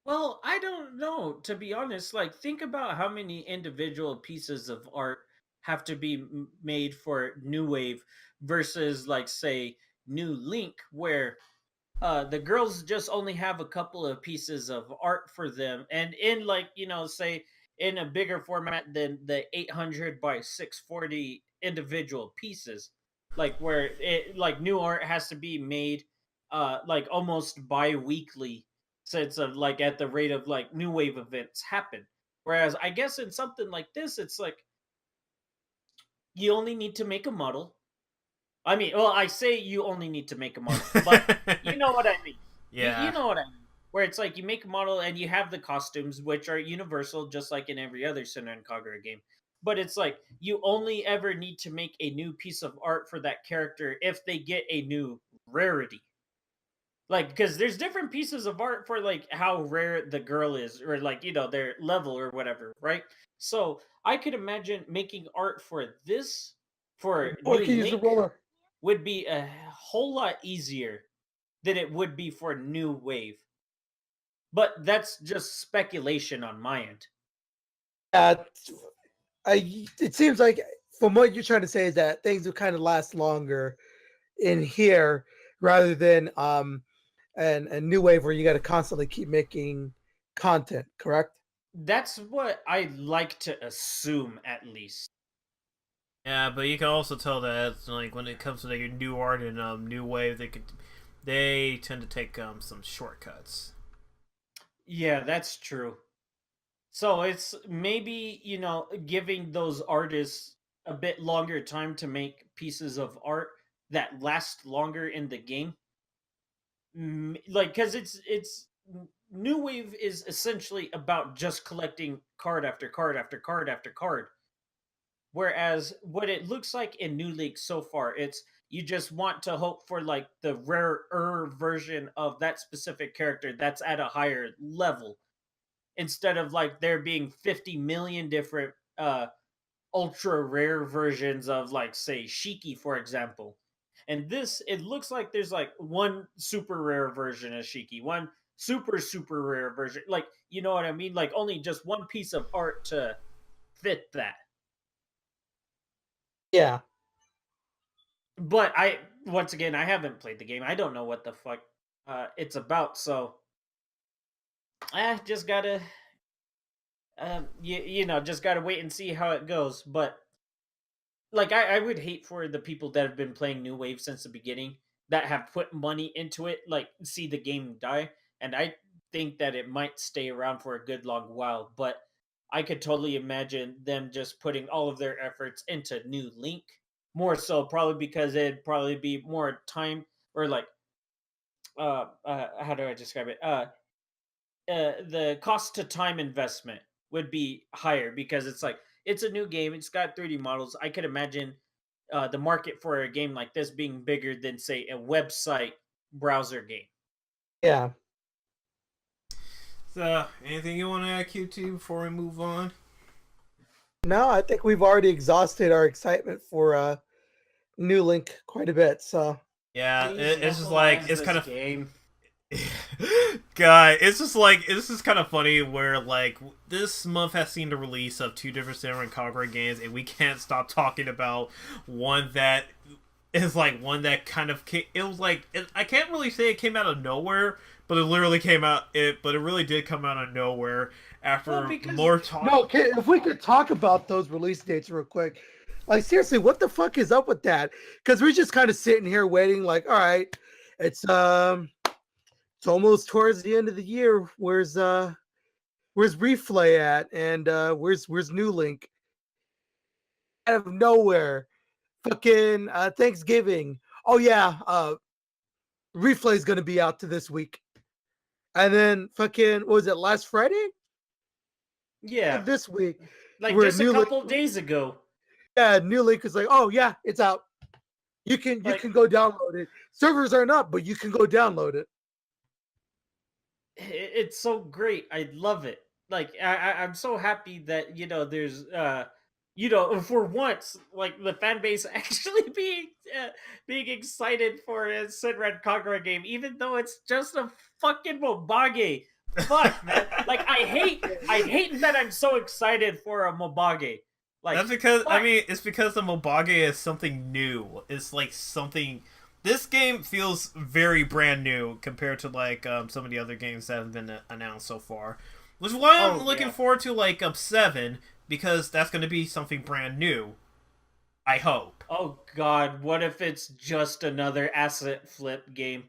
well, I don't know to be honest. Like think about how many individual pieces of art have to be made for New Wave versus like say New Link where the girls just only have a couple of pieces of art for them and in like say in a bigger format than the 800 by 640 individual pieces like where it like new art has to be made like almost bi-weekly since of like at the rate of like new wave events happen, whereas I guess in something like this it's like you only need to make a model. I mean, well, I say you only need to make a model, but you know what I mean. Yeah. You know what I mean? Where it's like you make a model and you have the costumes, which are universal, just like in every other Senran Kagura game. But it's like you only ever need to make a new piece of art for that character if they get a new rarity. Like, because there's different pieces of art for like how rare the girl is, or like their level or whatever, right? So I could imagine making art for this for Or you New can use the Link roller. would be a whole lot easier than it would be for New Wave. But that's just speculation on my end. Uh, it seems like from what you're trying to say is that things will kind of last longer in here rather than and new wave where you got to constantly keep making content. Correct? That's what I like to assume, at least. Yeah, but you can also tell that like when it comes to like, new art and new wave, they tend to take some shortcuts. Yeah, that's true. So it's maybe, giving those artists a bit longer time to make pieces of art that last longer in the game. Like, because it's New Wave is essentially about just collecting card after card after card after card. Whereas what it looks like in New League so far, it's you just want to hope for like the rarer version of that specific character that's at a higher level instead of like there being 50 million different ultra rare versions of like say Shiki for example. And this it looks like there's like one super rare version of Shiki, one super rare version. Like, you know what I mean? Like only just one piece of art to fit that. Yeah. But I once again I haven't played the game. I don't know what the fuck it's about, so I just gotta just gotta wait and see how it goes. But like I would hate for the people that have been playing New Wave since the beginning that have put money into it, like see the game die. And I think that it might stay around for a good long while, but I could totally imagine them just putting all of their efforts into New Link. More so probably because it'd probably be more time or like how do I describe it? The cost to time investment would be higher because it's like it's a new game. It's got 3D models. I could imagine the market for a game like this being bigger than say a website browser game. Yeah. So, anything you want to add, QT, before we move on? No, I think we've already exhausted our excitement for New Link quite a bit. So Yeah, Please it's just like localize it's this kind of game. guy, it's just like this is kind of funny where like this month has seen the release of two different Senran Kagura games, and we can't stop talking about one that is like one that kind of it was like I can't really say it came out of nowhere, but it literally came out but it really did come out of nowhere after Well, because more talk. no, if we could talk about those release dates real quick. Like seriously, what the fuck is up with that? Because we're just kind of sitting here waiting. Like, all right, it's almost towards the end of the year. Where's Refle at? And where's New Link? Out of nowhere, fucking Thanksgiving. Oh yeah, Refle is gonna be out to this week. And then fucking what was it last Friday? yeah, This week, like where just a New Link, couple days ago. yeah, New Link was like, oh yeah, it's out. You Like can go download it. Servers aren't up, but you can go download it. it's so great. I love it. Like I'm so happy that there's for once like the fan base actually being excited for a Senran Kagura game, even though it's just a fucking mobage. Fuck man, like I hate that I'm so excited for a mobage. Like That's because fuck. I mean it's because the Mobage is something new. It's like something. This game feels very brand new compared to like some of the other games that have been announced so far. Which is why I'm looking Yeah. forward to like 7 because that's going to be something brand new. I hope. Oh god, what if it's just another asset flip game?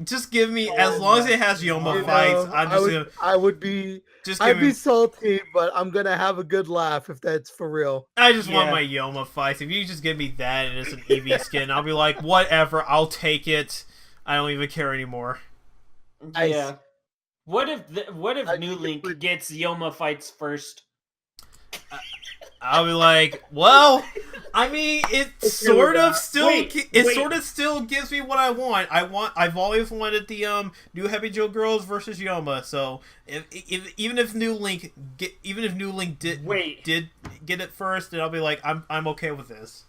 Just give me as Oh long as my it has Yoma You god. fights. know, I'm just gonna I would be, just give I'd be me. salty, but I'm gonna have a good laugh if that's for real. I just want Yeah. my Yoma fights. If you just give me that and it's an EV skin, I'll be like, whatever. I'll take it. I don't even care anymore. Yeah. What if I New think it Link would- gets Yoma fights first? I'll be like, well, I mean, it sort of still, Wait. sort of still gives me what I want. I've always wanted the new Happy Joe girls versus Yoma. So even if New Link Wait. did get it first, then I'll be like, I'm okay with this.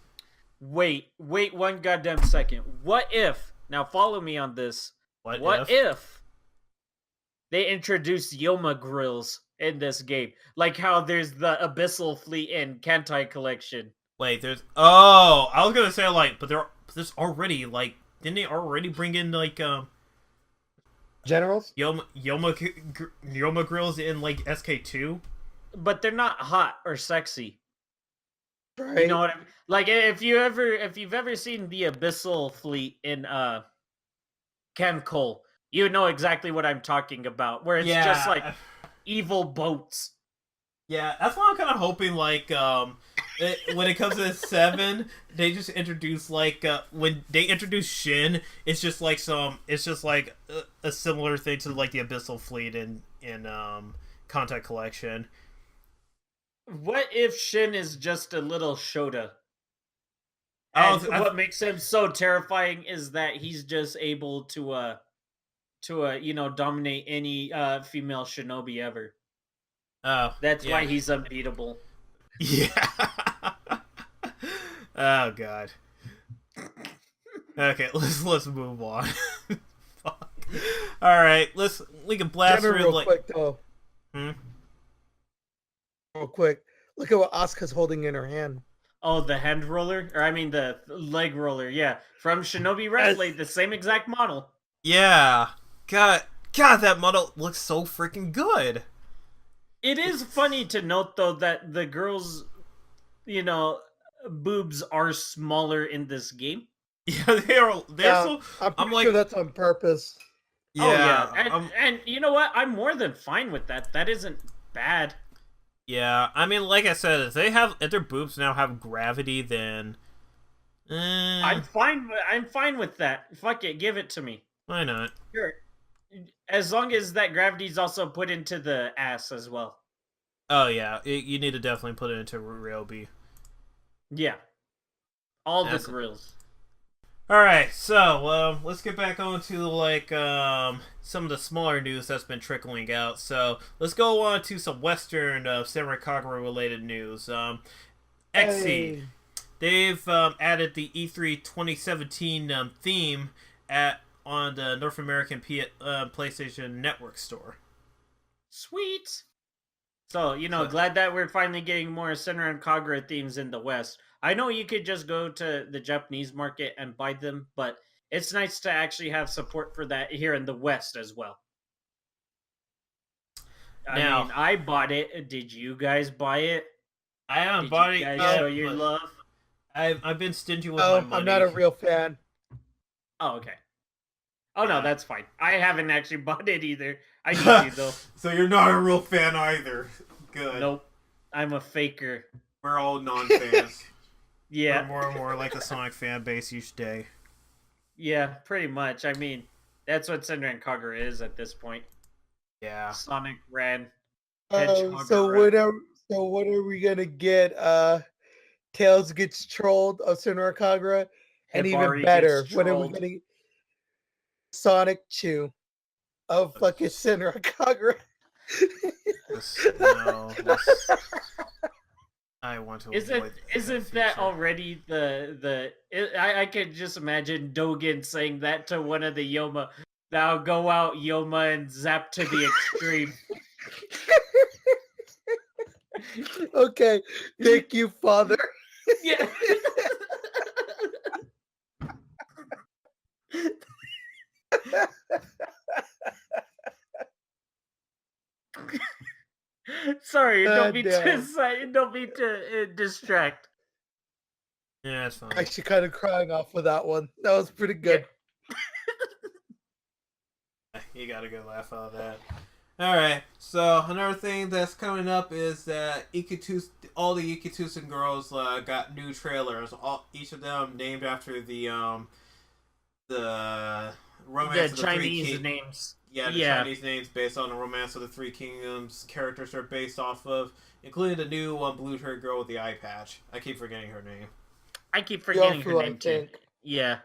Wait one goddamn second. What if, now follow me on this. What if they introduce Yoma grills in this game? Like how there's the Abyssal Fleet in Kantai Collection. Wait, I was gonna say like, but there's already like, didn't they already bring in like Generals? Yoma grills in like SK2? But they're not hot or sexy. Right. You know what I mean? Like if you've ever seen the Abyssal Fleet in Cole, you know exactly what I'm talking about. Where it's just like evil boats. Yeah, that's why I'm kind of hoping like when it comes to 7, they just introduce like when they introduce Shin, it's just like a similar thing to like the Abyssal Fleet in Contact Collection. What if Shin is just a little Shota? And what makes him so terrifying is that he's just able to dominate any female shinobi ever. Oh, That's why he's unbeatable. Yeah. Oh god. Okay, let's move on. Fuck. All right, we can blast Jenna, through real like. quick though. Hmm? Real quick. Look at what Asuka's holding in her hand. Oh, the hand roller, or I mean the leg roller. Yeah, from Shinobi Refle, the same exact model. Yeah. God, that model looks so freaking good. It is funny to note though that the girls, boobs are smaller in this game. Yeah, they're so. I'm sure that's on purpose. Yeah, oh yeah, and you know what? I'm more than fine with that. That isn't bad. Yeah, I mean, like I said, if their boobs now have gravity, then I'm fine. I'm fine with that. Fuck it, give it to me. Why not? Sure. As long as that gravity is also put into the ass as well. Oh yeah, you need to definitely put it into Ryobi. Yeah, all the grills. All right, so let's get back on to like some of the smaller news that's been trickling out. So let's go on to some Western Senran Kagura related news. XC, they've added the E3 2017 theme on the North American PlayStation Network store. Sweet. So, glad that we're finally getting more Senran Kagura themes in the West. I know you could just go to the Japanese market and buy them, but it's nice to actually have support for that here in the West as well. I mean, I bought it. Did you guys buy it? I haven't bought it. Did you guys show your love? I've been stingy with my money. I'm not a real fan. Oh, okay. Oh, no, that's fine. I haven't actually bought it either. I need to, though. So you're not a real fan either. Good. Nope. I'm a faker. We're all non-fans. Yeah. We're more and more like the Sonic fan base each day. Yeah, pretty much. I mean, that's what Senran Kagura is at this point. Yeah. Sonic ran. So what are we gonna get? Tails gets trolled of Senran Kagura, and even better, what are we getting? Sonic Chew of fucking Senran Kagura. I want to. Isn't that already I could just imagine Dogen saying that to one of the Yoma. Now go out, Yoma, and zap to the extreme. Okay, thank you, Father. Yeah. Sorry, don't mean to distract. Yeah, it's fine. I'm actually kind of crying off with that one. That was pretty good. Yeah. You got a good laugh out of that. Alright, so another thing that's coming up is that all the Ikitusen girls got new trailers. Each of them named after the Romance The of the Three Chinese Kingdoms. names. Yeah, the Yeah, Chinese names based on the Romance of the Three Kingdoms characters are based off of, including the new blue-haired girl with the eye patch. I keep forgetting her name. I keep forgetting her Yofu, I name too. think. Yeah,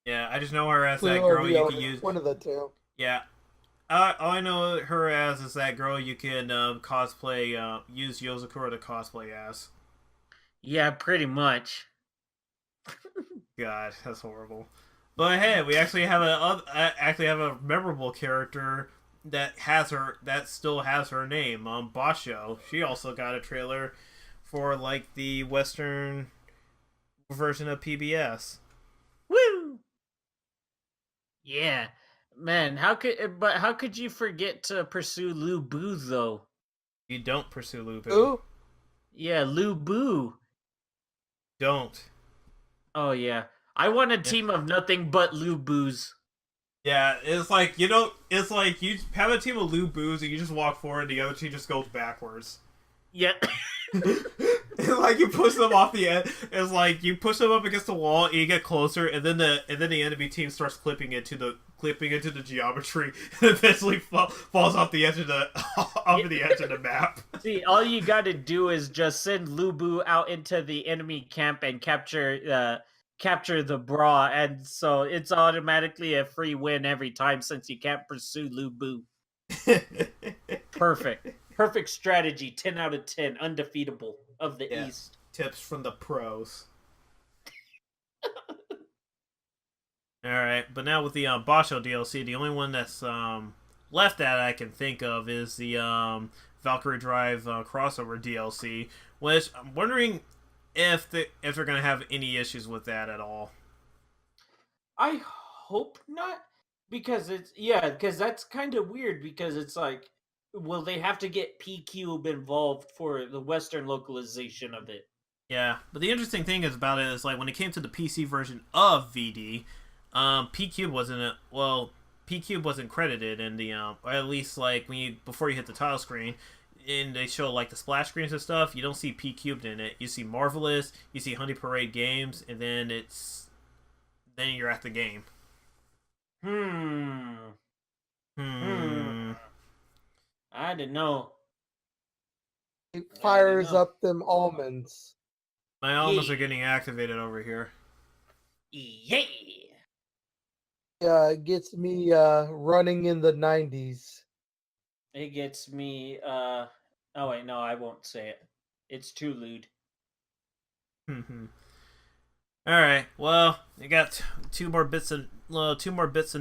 Yeah, I just know her as Blue that or girl you can Ryoga, use. one of the two. Yeah, all I know her as is that girl you can cosplay, use Yozakura to cosplay as. yeah, pretty much. God, that's horrible. But hey, we actually have a memorable character that still has her name. Basho. She also got a trailer for like the Western version of PBS. Woo! Yeah, man. How could you forget to pursue Lu Bu though? You don't pursue Lubu. Who? Yeah, Lu Bu. Don't. Oh yeah, I want a Yeah. team of nothing but Lu Bus. Yeah, it's like it's like you have a team of Lubus and you just walk forward, and the other team just goes backwards. Yeah. It's like you push them off the end. It's like you push them up against the wall, and you get closer, and then the enemy team starts clipping into the geometry, and eventually falls off the edge of the the edge of the map. See, all you got to do is just send Lubu out into the enemy camp and capture the bra, and so it's automatically a free win every time since you can't pursue Lubu. Perfect strategy. 10 out of 10, undefeatable of the Yeah. East. Tips from the pros. All right, but now with the Basho DLC, the only one that's left that I can think of is the Valkyrie Drive crossover DLC, which I'm wondering if they're gonna have any issues with that at all. I hope not, because because that's kind of weird, because it's like, will they have to get P Cube involved for the Western localization of it? Yeah, but the interesting thing is about it is like when it came to the PC version of VD, P Cube wasn't credited in the or at least like when you before you hit the title screen. And they show like the splash screens and stuff. You don't see P Cubed in it. You see Marvelous, you see Honey Parade Games, and then then you're at the game. Hmm. I don't know. It fires up them almonds. My almonds are getting activated over here. Yeah. It gets me running in the 90s. It gets me. Oh wait, no, I won't say it. It's too lewd. All right. Well, I got two more bits of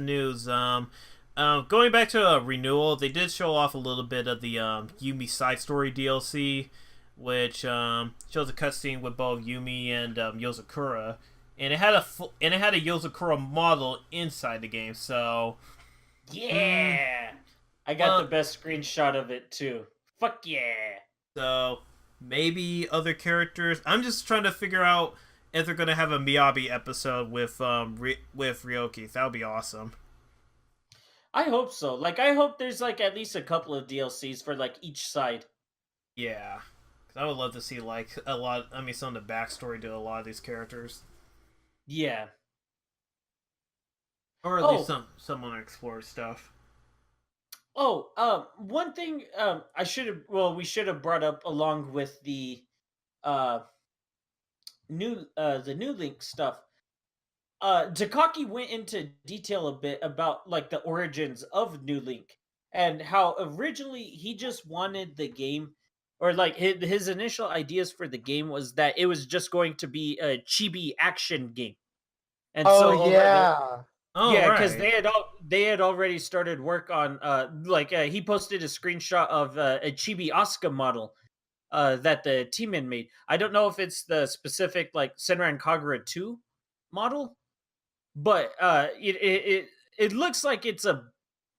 news. Going back to renewal, they did show off a little bit of the Yumi side story DLC, which shows a cutscene with both Yumi and Yozakura, and it had a Yozakura model inside the game. So yeah, I got the best screenshot of it too. Fuck yeah. So maybe other characters. I'm just trying to figure out if they're gonna have a Miyabi episode with Ryoki. That would be awesome. I hope so. Like, I hope there's like at least a couple of DLCs for like each side. Yeah, because I would love to see like a lot. I mean, some of the backstory to a lot of these characters. Yeah. Or at least some unexplored stuff. Oh, one thing we should have brought up along with the new Link stuff. Takaki went into detail a bit about like the origins of New Link and how originally he just wanted the game, or like his initial ideas for the game was that it was just going to be a chibi action game. And because they had already started work on he posted a screenshot of a chibi Asuka model that the team made. I don't know if it's the specific like Senran Kagura 2 model, but it looks like it's a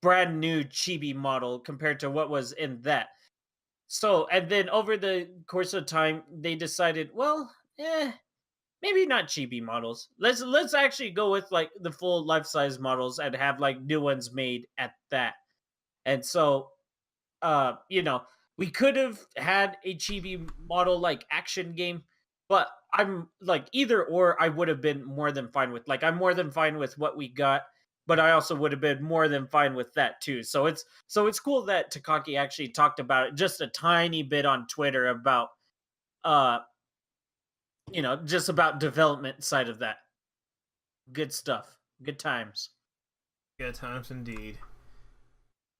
brand new chibi model compared to what was in that. So, and then over the course of time, they decided, well, maybe not chibi models. Let's actually go with like the full life size models and have like new ones made at that. And so, we could have had a chibi model like action game, but I'm like either or I would have been more than fine with. Like I'm more than fine with what we got, but I also would have been more than fine with that too. So it's cool that Takaki actually talked about it just a tiny bit on Twitter about uh just about development side of that. Good stuff. Good times. Good times indeed.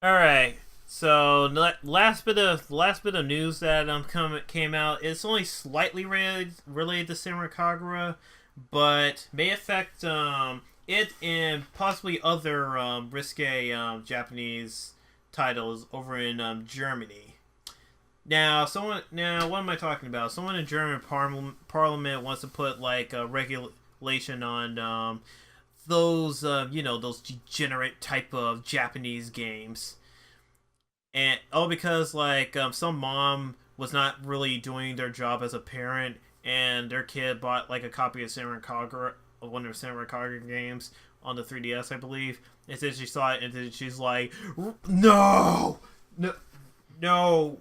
All right. So last bit of news that came out. It's only slightly related to Senran Kagura, but may affect it and possibly other risque Japanese titles over in Germany. Now, what am I talking about? Someone in German parliament wants to put like a regulation on those those degenerate type of Japanese games, and because like some mom was not really doing their job as a parent, and their kid bought like a copy of Senran Kagura, one of the Senran Kagura games on the 3DS, I believe, and then she saw it, and then she's like, no, no,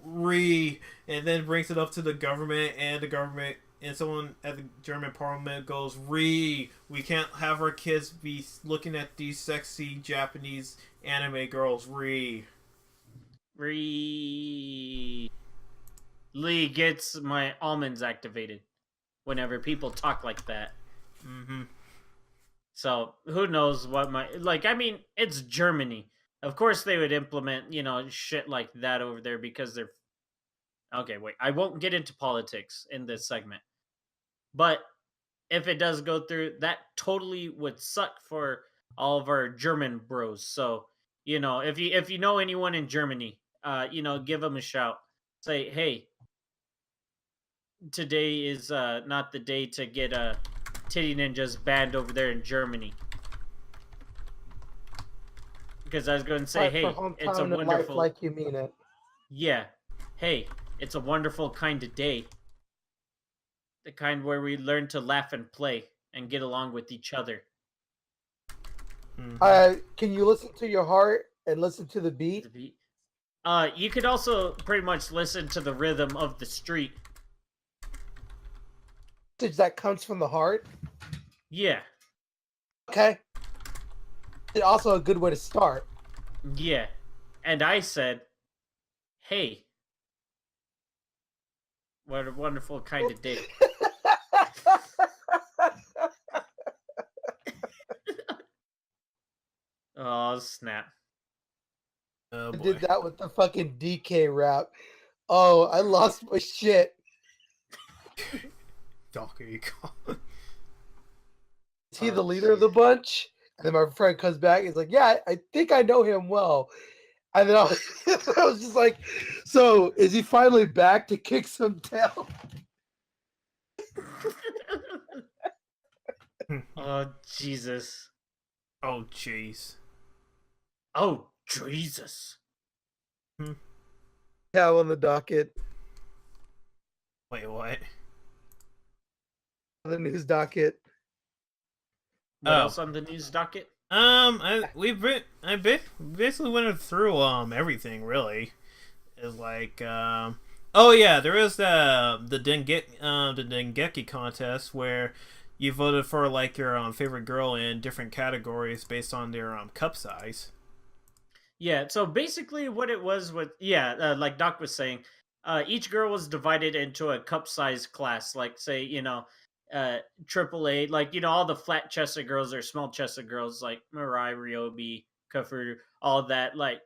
and then brings it up to the government, and the government and someone at the German parliament goes, we can't have our kids be looking at these sexy Japanese anime girls, Lee gets my almonds activated whenever people talk like that. Mm-hmm. So who knows what I mean, it's Germany. Of course they would implement, shit like that over there because they're okay, wait. I won't get into politics in this segment. But if it does go through, that totally would suck for all of our German bros. So, if you know anyone in Germany, give them a shout. Say, hey, today is not the day to get Titty Ninjas banned over there in Germany. Because I was going to say, hey, it's a wonderful life like you mean it. Yeah. Hey, it's a wonderful kind of day. The kind where we learn to laugh and play and get along with each other. Mm-hmm. Can you listen to your heart and listen to the beat? You could also pretty much listen to the rhythm of the street. That comes from the heart? Yeah. Okay. It's also a good way to start. Yeah. And I said, hey, what a wonderful kind of day. Oh, snap. Oh, I did that with the fucking DK rap. Oh, I lost my shit. Donkey Kong. Is he the leader of the bunch? And then my friend comes back. He's like, yeah, I think I know him well. And then I was just like, so is he finally back to kick some tail? Oh, Jesus. Oh, jeez. Oh, Jesus. Yeah, on the docket. Wait, what? The news docket. What else on the news docket? I basically went through everything really. It's like oh yeah, there is the Dengeki contest where you voted for like your favorite girl in different categories based on their cup size. Yeah, so basically what it was with like Doc was saying, each girl was divided into a cup size class, like say, AAA, like all the flat chested girls or small chested girls like Mirai, Ryobi, Kafuru, all that, like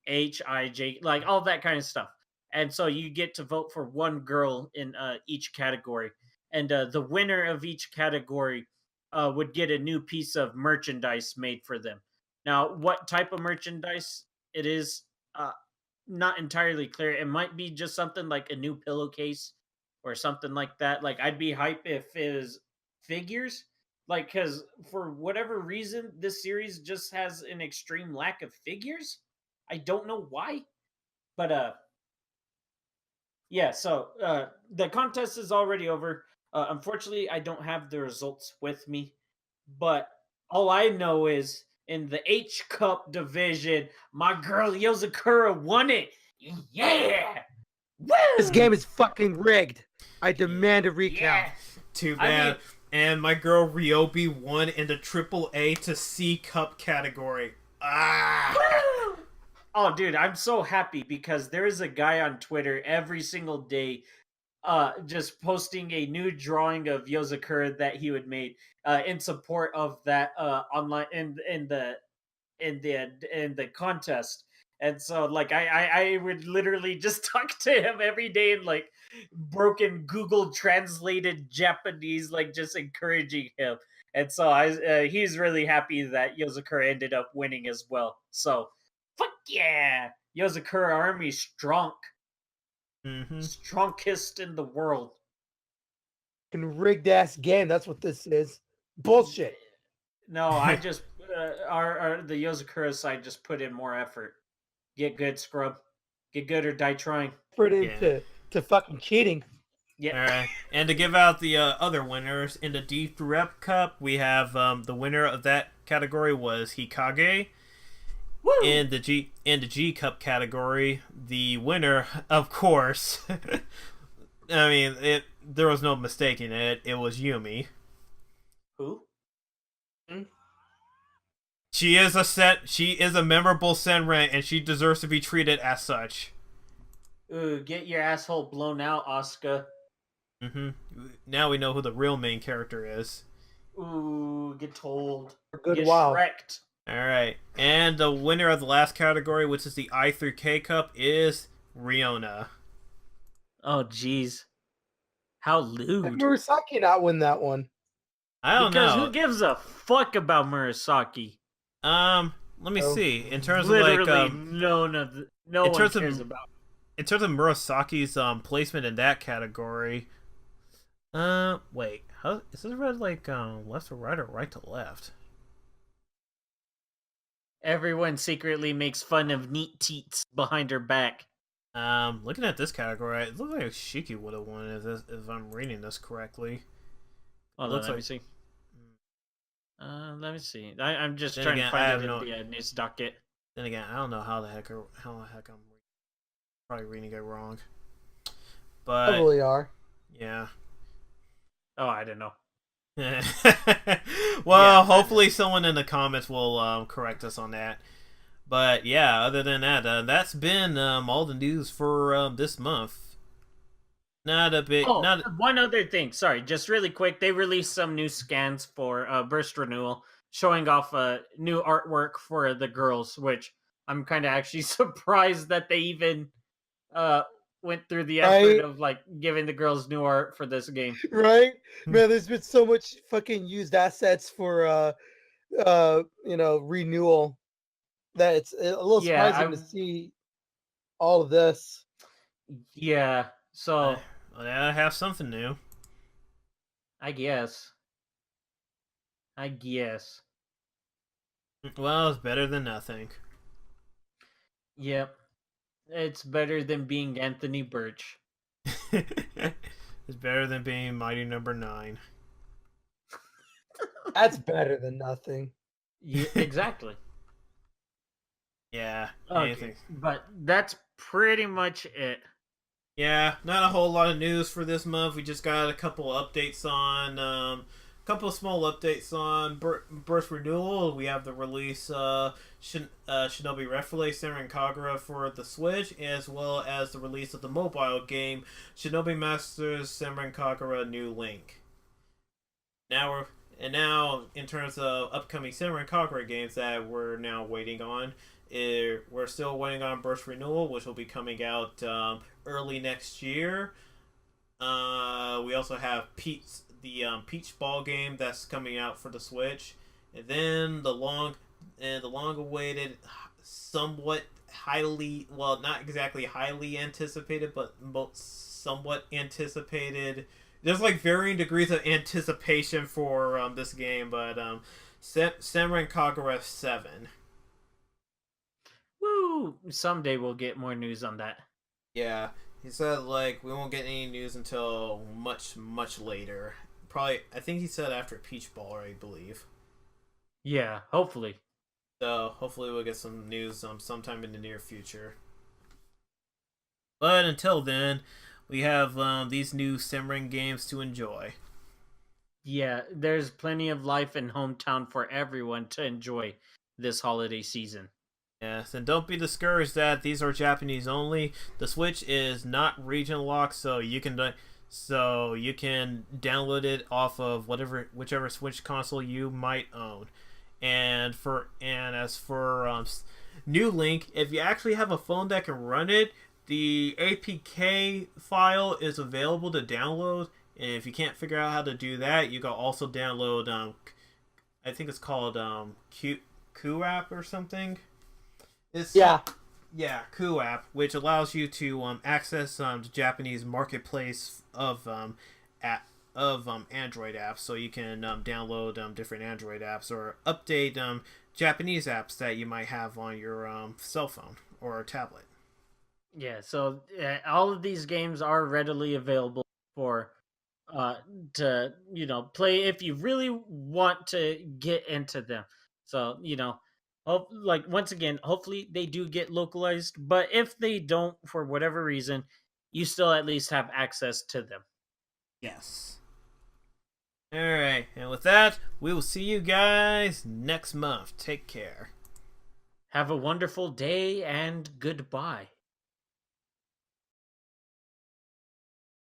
HIJ, like all that kind of stuff. And so you get to vote for one girl in each category, and the winner of each category would get a new piece of merchandise made for them. Now, what type of merchandise it is, not entirely clear. It might be just something like a new pillowcase or something like that. Like, I'd be hype if it was figures. Like, because for whatever reason, this series just has an extreme lack of figures. I don't know why. But, yeah, so the contest is already over. Unfortunately, I don't have the results with me. But all I know is in the H Cup division, my girl Yozakura won it. Yeah! Woo! This game is fucking rigged. I demand a recount. Yeah. Too bad. And my girl Ryobi won in the Triple A to C Cup category. Ah! Oh, dude, I'm so happy because there is a guy on Twitter every single day just posting a new drawing of Yozakura that he would made in support of that online in the contest. And so like I would literally just talk to him every day in like broken Google translated Japanese, like just encouraging him. And so he's really happy that Yozakura ended up winning as well. So fuck yeah, Yozakura army strong, Mm-hmm. strongest in the world. Fucking rigged ass game. That's what this is. Bullshit. No, I just our the Yozakura side just put in more effort. Get good, scrub. Get good or die trying. Put Yeah. into to fucking cheating. Yeah. All right, and to give out the other winners in the D Rep Cup, we have the winner of that category was Hikage. Woo! In the G Cup category, the winner, of course, I mean, there was no mistaking it. It was Yumi. Who? She is a memorable Senran, and she deserves to be treated as such. Ooh, get your asshole blown out, Asuka. Mm-hmm. Now we know who the real main character is. Ooh, get told. For a good Get while. Shrek'd. All right, and the winner of the last category, which is the I through K Cup, is Riona. Oh, jeez. How Did lewd. Murasaki not win that one? I don't Because know. who gives a fuck about Murasaki? Let me Oh. see. In terms Literally, of like, no one terms of- cares about. in terms of Murasaki's placement in that category, wait, how is this read like left to right or right to left? Everyone secretly makes fun of neat teats behind her back. Looking at this category, it looks like Shiki would have won if I'm reading this correctly. Hold on, Looks let me like- see. Let me see. I'm just Then trying again, to I find have it no- in the news docket. Then again, I don't know how the heck I'm probably reading it wrong. But Probably are. yeah. Oh, I don't know. Well, Yeah, hopefully someone in the comments will correct us on that. But yeah, other than that, that's been all the news for this month. Not a big, Oh, not one other thing. Sorry, just really quick. They released some new scans for Burst Renewal, showing off new artwork for the girls, which I'm kind of actually surprised that they even went through the effort Right. of like giving the girls new art for this game. Right? Man, there's been so much fucking used assets for renewal that it's a little Yeah, surprising to see all of this. Yeah, so well, I have something new. I guess. I guess. Well, it's better than nothing. Yep. It's better than being Anthony Birch. It's better than being Mighty Number 9. That's better than nothing. Yeah, exactly. Yeah, Okay, anything. but that's pretty much it. Yeah, not a whole lot of news for this month. We just got a couple updates on, couple of small updates on Burst Renewal. We have the release Shinobi Refle Senran Kagura for the Switch, as well as the release of the mobile game Shinobi Masters Senran Kagura New Link. Now in terms of upcoming Senran Kagura games that we're now waiting on, we're still waiting on Burst Renewal, which will be coming out early next year. We also have Peach Ball game that's coming out for the Switch, and then the long-awaited, somewhat highly, well, not exactly highly anticipated, but somewhat anticipated. There's like varying degrees of anticipation for this game, but Senran Kagura 7. Woo! Someday we'll get more news on that. Yeah, he said like we won't get any news until much later. Probably, I think he said after Peach Ball, I believe. Yeah, hopefully. So hopefully we'll get some news sometime in the near future. But until then, we have these new Senran games to enjoy. Yeah, there's plenty of life in hometown for everyone to enjoy this holiday season. Yes, and don't be discouraged that these are Japanese only. The Switch is not region locked, so you can download it off of whichever Switch console you might own. And as for New Link, if you actually have a phone that can run it, the APK file is available to download. And if you can't figure out how to do that, you can also download I think it's called Q app or something. It's Yeah. Yeah, Ku app, which allows you to access the Japanese marketplace of Android apps, so you can download different Android apps or update Japanese apps that you might have on your cell phone or tablet. Yeah, so all of these games are readily available for uh to play if you really want to get into them. So like once again, hopefully they do get localized, but if they don't for whatever reason, you still at least have access to them. Yes. All right, and with that, we will see you guys next month. Take care. Have a wonderful day and goodbye.